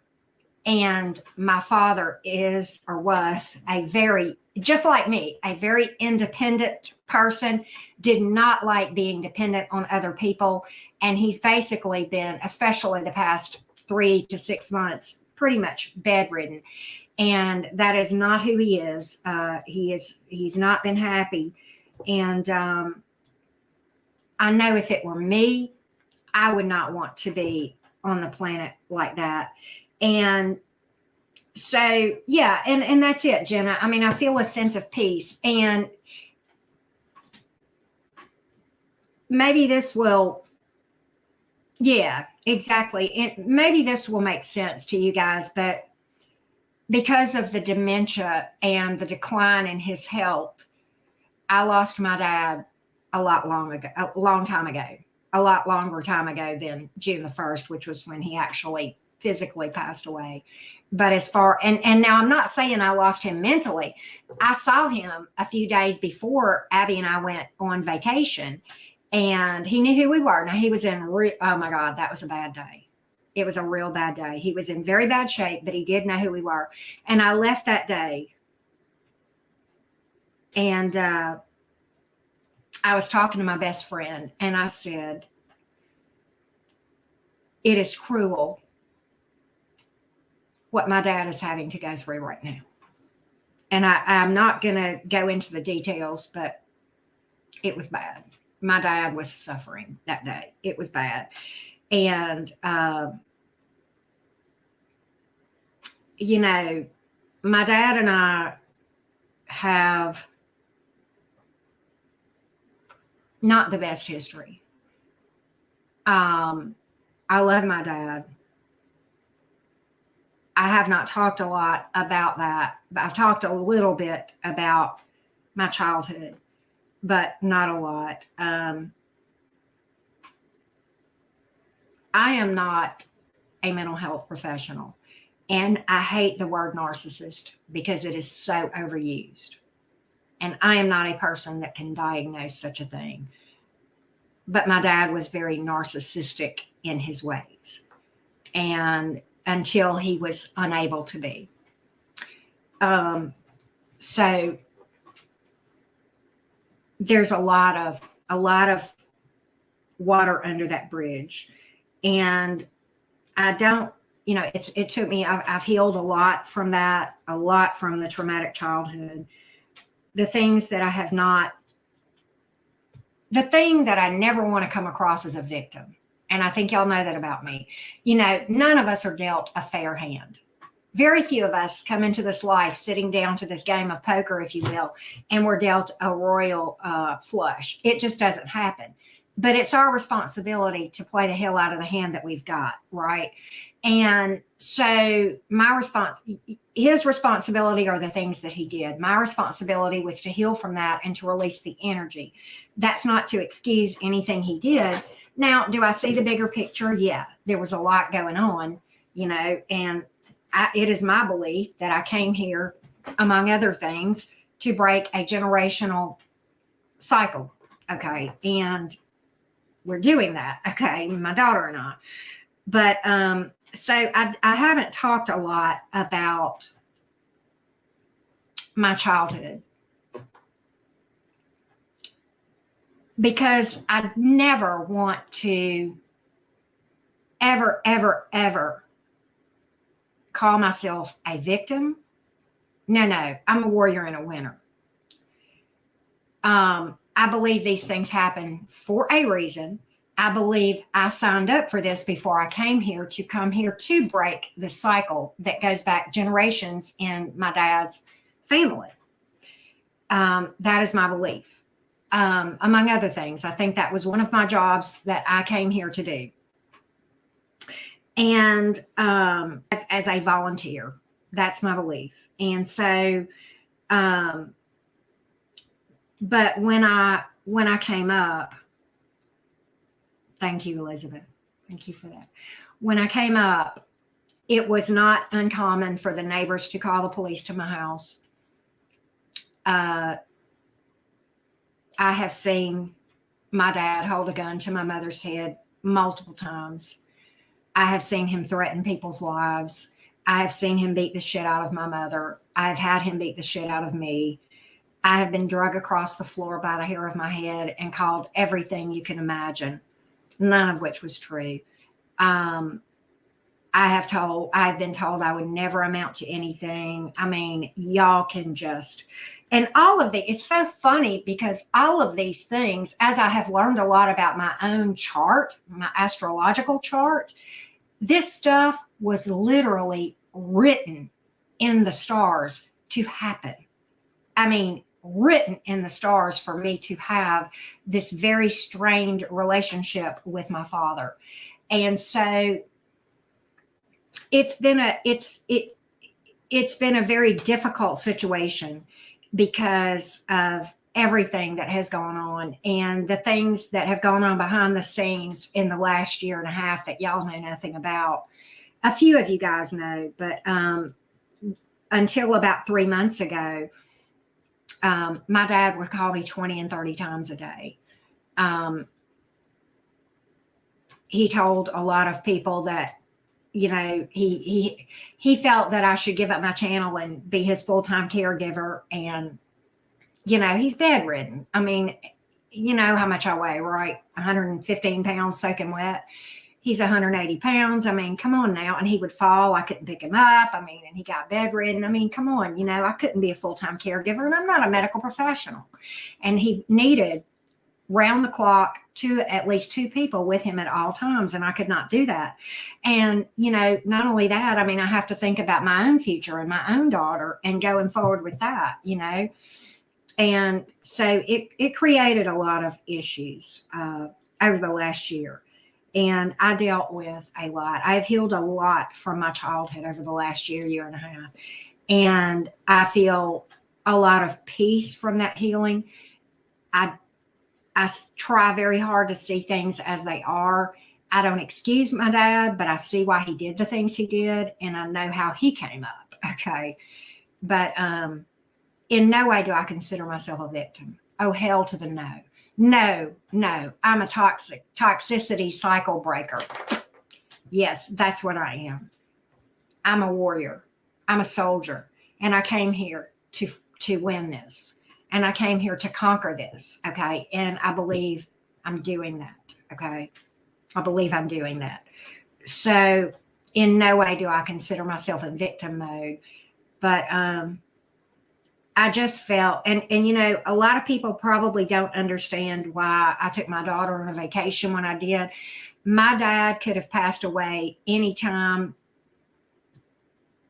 and my father is or was a very, just like me, a very independent person, did not like being dependent on other people. And he's basically been, especially the past 3 to 6 months, pretty much bedridden. And that is not who he is. He's not been happy. And I know if it were me, I would not want to be on the planet like that. And so, yeah, and that's it, Jenna. I mean, I feel a sense of peace, and maybe this will, yeah, exactly. And maybe this will make sense to you guys, but because of the dementia and the decline in his health, I lost my dad a lot longer time ago than June the 1st, which was when he actually physically passed away. But as far, and now I'm not saying I lost him mentally. I saw him a few days before Abby and I went on vacation, and he knew who we were. Now he was in, oh my God, that was a bad day. It was a real bad day. He was in very bad shape, but he did know who we were. And I left that day, and I was talking to my best friend, and I said, it is cruel what my dad is having to go through right now. And I'm not going to go into the details, but it was bad. My dad was suffering that day. It was bad. And, my dad and I have not the best history. I love my dad. I have not talked a lot about that, but I've talked a little bit about my childhood, but not a lot. I am not a mental health professional, and I hate the word narcissist because it is so overused. And I am not a person that can diagnose such a thing. But my dad was very narcissistic in his ways, and until he was unable to be. So there's a lot of water under that bridge. And I don't, it took me, I've healed a lot from that, a lot from the traumatic childhood. The things that I have not, the thing that I never want to come across as a victim. And I think y'all know that about me. None of us are dealt a fair hand. Very few of us come into this life sitting down to this game of poker, if you will, and we're dealt a royal flush. It just doesn't happen. But it's our responsibility to play the hell out of the hand that we've got, right? And so his responsibility are the things that he did. My responsibility was to heal from that and to release the energy. That's not to excuse anything he did. Now, do I see the bigger picture? Yeah, there was a lot going on, and it is my belief that I came here, among other things, to break a generational cycle. Okay. And we're doing that. Okay. My daughter and I. But so I haven't talked a lot about my childhood, because I never want to ever call myself a victim. No, I'm a warrior and a winner. I believe these things happen for a reason. I believe I signed up for this before I came here to come here to break the cycle that goes back generations in my dad's family. That is my belief. Among other things, I think that was one of my jobs that I came here to do. And as a volunteer, that's my belief. And so, but when I came up, thank you, Elizabeth. Thank you for that. When I came up, it was not uncommon for the neighbors to call the police to my house. I have seen my dad hold a gun to my mother's head multiple times. I have seen him threaten people's lives. I have seen him beat the shit out of my mother. I have had him beat the shit out of me. I have been drug across the floor by the hair of my head and called everything you can imagine, none of which was true. I've been told I would never amount to anything. I mean, y'all can just, and all of it's so funny because all of these things, as I have learned a lot about my own chart, my astrological chart, this stuff was literally written in the stars to happen. I mean, written in the stars for me to have this very strained relationship with my father. And so it's been a very difficult situation because of everything that has gone on and the things that have gone on behind the scenes in the last year and a half that y'all know nothing about. A few of you guys know, but until about 3 months ago, my dad would call me 20 and 30 times a day. He told a lot of people that, you know, he felt that I should give up my channel and be his full-time caregiver. And, you know, he's bedridden. I mean, you know how much I weigh, right? 115 pounds soaking wet. He's 180 pounds. I mean, come on now. And he would fall. I couldn't pick him up. I mean, and he got bedridden. I mean, come on, you know, I couldn't be a full-time caregiver and I'm not a medical professional. And he needed round the clock at least two people with him at all times. And I could not do that. And, you know, not only that, I mean, I have to think about my own future and my own daughter and going forward with that, you know? And so it created a lot of issues over the last year. And I dealt with a lot. I've healed a lot from my childhood over the last year and a half. And I feel a lot of peace from that healing. I try very hard to see things as they are. I don't excuse my dad, but I see why he did the things he did. And I know how he came up. Okay. But in no way do I consider myself a victim. Oh, hell to the no. No. I'm a toxicity cycle breaker. Yes, that's what I am. I'm a warrior. I'm a soldier. And I came here to win this. And I came here to conquer this. Okay. And I believe I'm doing that. Okay. I believe I'm doing that. So in no way do I consider myself in victim mode. But I just felt, and you know, a lot of people probably don't understand why I took my daughter on a vacation when I did. My dad could have passed away anytime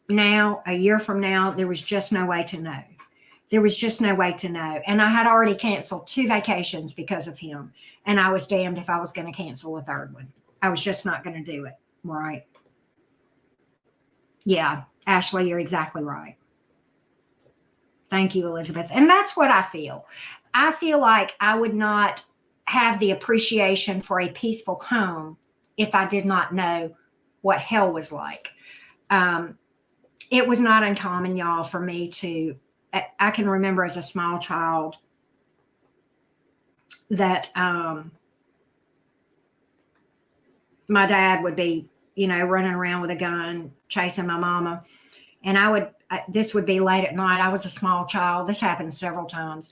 now, a year from now. There was just no way to know. There was just no way to know. And I had already canceled 2 vacations because of him. And I was damned if I was going to cancel a third one. I was just not going to do it. Right. Yeah, Ashley, you're exactly right. Thank you, Elizabeth. And that's what I feel. I feel like I would not have the appreciation for a peaceful home if I did not know what hell was like. It was not uncommon, y'all, for me to, I can remember as a small child that my dad would be, you know, running around with a gun, chasing my mama. And this would be late at night. I was a small child. This happened several times.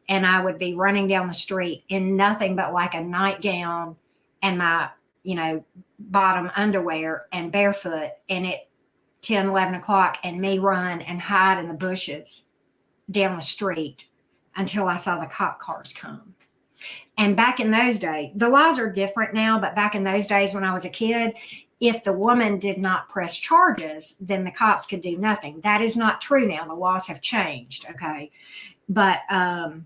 And I would be running down the street in nothing but like a nightgown and my, you know, bottom underwear and barefoot. And at 10, 11 o'clock, and me run and hide in the bushes down the street until I saw the cop cars come. And back in those days, the laws are different now, but back in those days when I was a kid, if the woman did not press charges, then the cops could do nothing. That is not true now. The laws have changed. Okay. But, and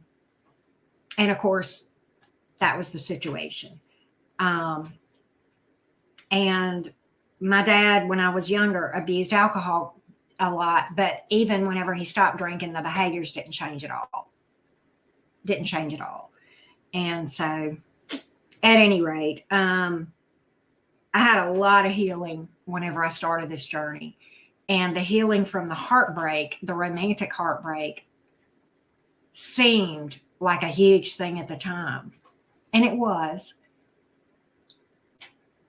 of course, that was the situation. And my dad, when I was younger, abused alcohol a lot, but even whenever he stopped drinking, the behaviors didn't change at all. Didn't change at all. And so, at any rate, I had a lot of healing whenever I started this journey. And the healing from the heartbreak, the romantic heartbreak, seemed like a huge thing at the time. And it was.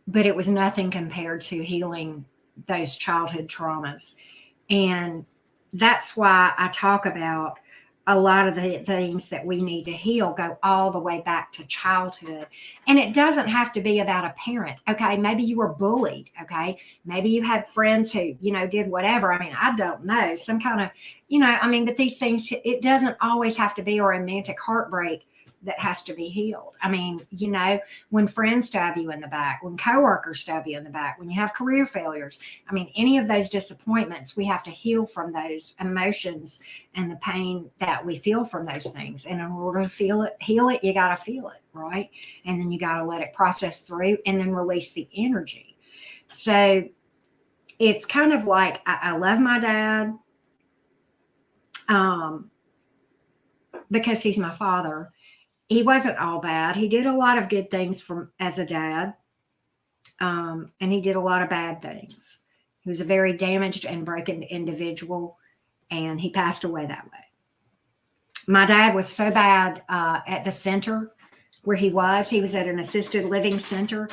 But it was nothing compared to healing those childhood traumas. And that's why I talk about a lot of the things that we need to heal go all the way back to childhood. And it doesn't have to be about a parent. Okay. Maybe you were bullied. Okay. Maybe you had friends who, did whatever. I mean, I don't know, some kind of, but these things, it doesn't always have to be a romantic heartbreak that has to be healed. I mean, when friends stab you in the back, when coworkers stab you in the back, when you have career failures, I mean, any of those disappointments, we have to heal from those emotions and the pain that we feel from those things. And in order to heal it, you got to feel it, right? And then you got to let it process through and then release the energy. So it's kind of like, I love my dad because he's my father. He wasn't all bad. He did a lot of good things as a dad, and he did a lot of bad things. He was a very damaged and broken individual, and he passed away that way. My dad was so bad at the center where he was at an assisted living center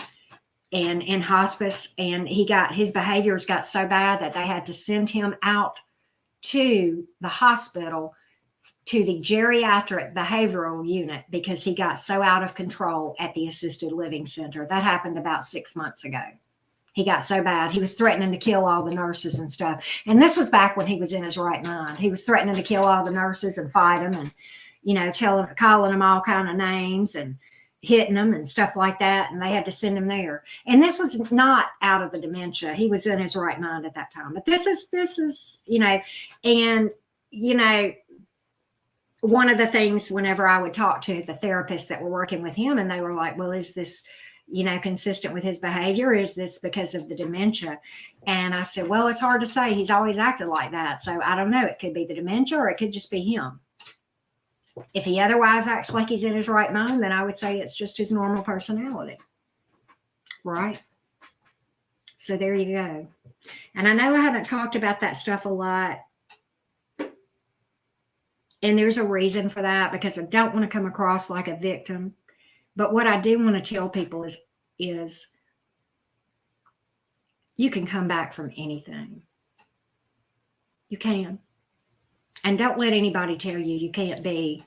and in hospice, and his behaviors got so bad that they had to send him out to the hospital, to the geriatric behavioral unit, because he got so out of control at the assisted living center. That happened about 6 months ago. He got so bad. He was threatening to kill all the nurses and stuff. And this was back when he was in his right mind. He was threatening to kill all the nurses and fight them and, calling them all kind of names and hitting them and stuff like that. And they had to send him there. And this was not out of the dementia. He was in his right mind at that time. But this is, one of the things whenever I would talk to the therapists that were working with him, and they were like, well, is this, consistent with his behavior? Is this because of the dementia? And I said, well, it's hard to say. He's always acted like that. So I don't know. It could be the dementia or it could just be him. If he otherwise acts like he's in his right mind, then I would say it's just his normal personality. Right? So there you go. And I know I haven't talked about that stuff a lot. And there's a reason for that, because I don't want to come across like a victim. But what I do want to tell people is you can come back from anything. You can. And don't let anybody tell you can't be,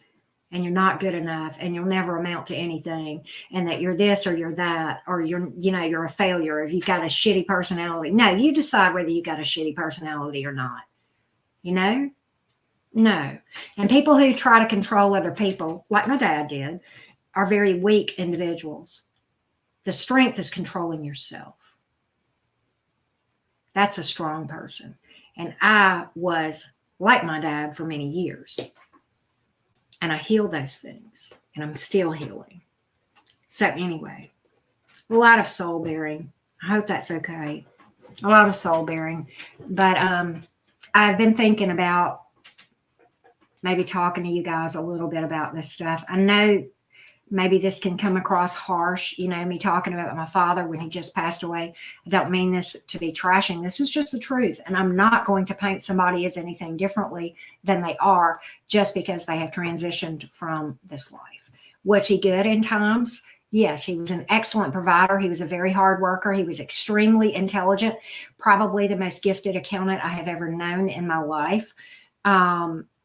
and you're not good enough, and you'll never amount to anything, and that you're this or you're that, or you're a failure, or you've got a shitty personality. No, you decide whether you got a shitty personality or not. No. And people who try to control other people, like my dad did, are very weak individuals. The strength is controlling yourself. That's a strong person. And I was like my dad for many years. And I healed those things. And I'm still healing. So anyway, a lot of soul bearing. I hope that's okay. A lot of soul bearing. But I've been thinking about maybe talking to you guys a little bit about this stuff. I know maybe this can come across harsh, me talking about my father when he just passed away. I don't mean this to be trashing. This is just the truth. And I'm not going to paint somebody as anything differently than they are just because they have transitioned from this life. Was he good in times? Yes, he was an excellent provider. He was a very hard worker. He was extremely intelligent, probably the most gifted accountant I have ever known in my life.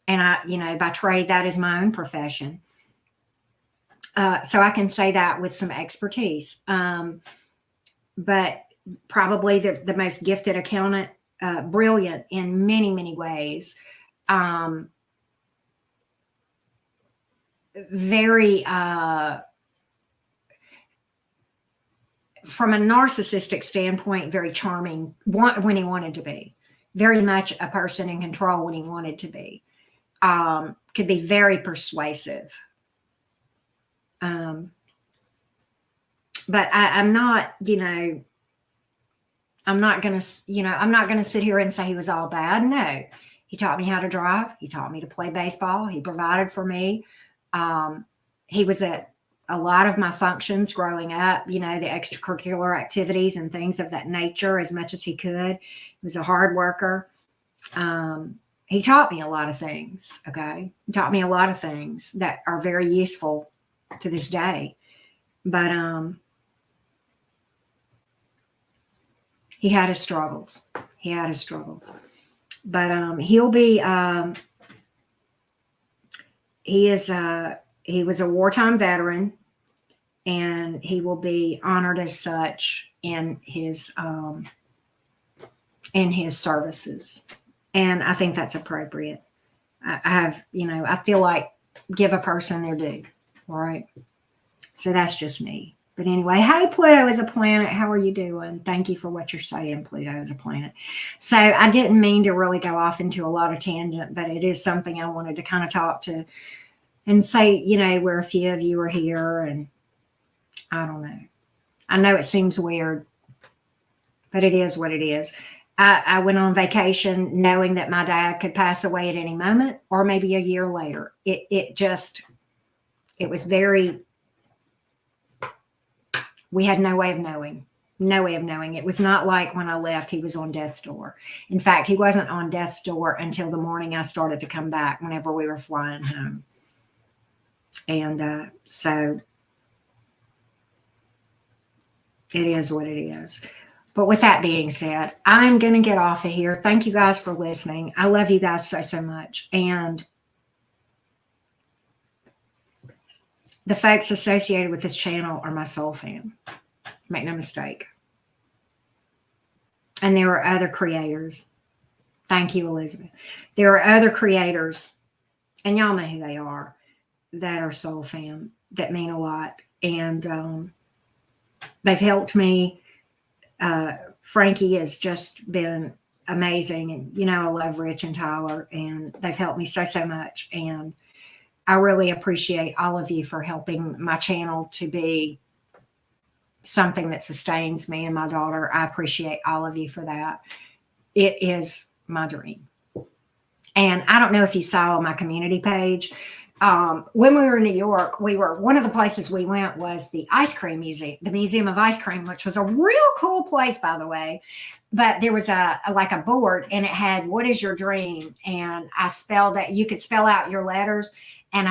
And I, by trade, that is my own profession. So I can say that with some expertise. But probably the most gifted accountant, brilliant in many, many ways. Very from a narcissistic standpoint, very charming when he wanted to be. Very much a person in control when he wanted to be. Could be very persuasive. But I'm not, I'm not going to sit here and say he was all bad. No, he taught me how to drive. He taught me to play baseball. He provided for me. He was at a lot of my functions growing up, the extracurricular activities and things of that nature as much as he could. He was a hard worker. He taught me a lot of things. Okay. He taught me a lot of things that are very useful to this day. But, he had his struggles. But, he'll be, he was a wartime veteran, and he will be honored as such in his services. And I think that's appropriate. I feel like give a person their due. All right. So that's just me. But anyway, hey, Pluto is a planet. How are you doing? Thank you for what you're saying, Pluto is a planet. So I didn't mean to really go off into a lot of tangent, but it is something I wanted to kind of talk to and say, where a few of you are here. And I don't know. I know it seems weird, but it is what it is. I went on vacation knowing that my dad could pass away at any moment or maybe a year later. It was very... We had no way of knowing. It was not like when I left, he was on death's door. In fact, he wasn't on death's door until the morning I started to come back whenever we were flying home. And so it is what it is. But with that being said, I'm going to get off of here. Thank you guys for listening. I love you guys so, so much. And the folks associated with this channel are my soul fam. Make no mistake. And there are other creators. Thank you, Elizabeth. There are other creators, and y'all know who they are, that are soul fam, that mean a lot. And they've helped me. Frankie has just been amazing. And, I love Rich and Tyler, and they've helped me so, so much. And I really appreciate all of you for helping my channel to be something that sustains me and my daughter. I appreciate all of you for that. It is my dream. And I don't know if you saw on my community page, when we were in New York, one of the places we went was the ice cream museum, the Museum of Ice Cream, which was a real cool place, by the way. But there was a board, and it had, what is your dream? And I spelled it. You could spell out your letters. And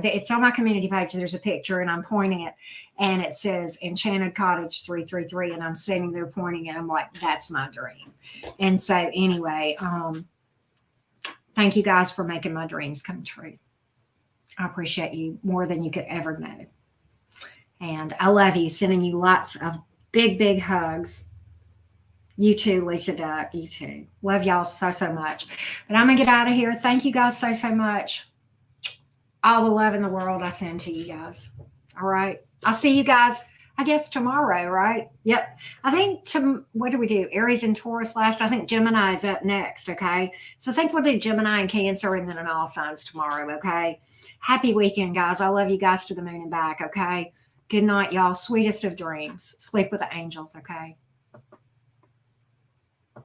it's on my community page. There's a picture, and I'm pointing it, and it says Enchanted Cottage 333. And I'm sitting there pointing it. I'm like, that's my dream. And so anyway, thank you guys for making my dreams come true. I appreciate you more than you could ever know. And I love you. Sending you lots of big, big hugs. You too, Lisa Duck. You too. Love y'all so, so much. But I'm going to get out of here. Thank you guys so, so much. All the love in the world I send to you guys. All right. I'll see you guys, I guess, tomorrow, right? Yep. I think, what do we do? Aries and Taurus last. I think Gemini is up next, okay? So I think we'll do Gemini and Cancer and then an all signs tomorrow, okay? Happy weekend, guys. I love you guys to the moon and back, okay? Good night, y'all. Sweetest of dreams. Sleep with the angels, okay?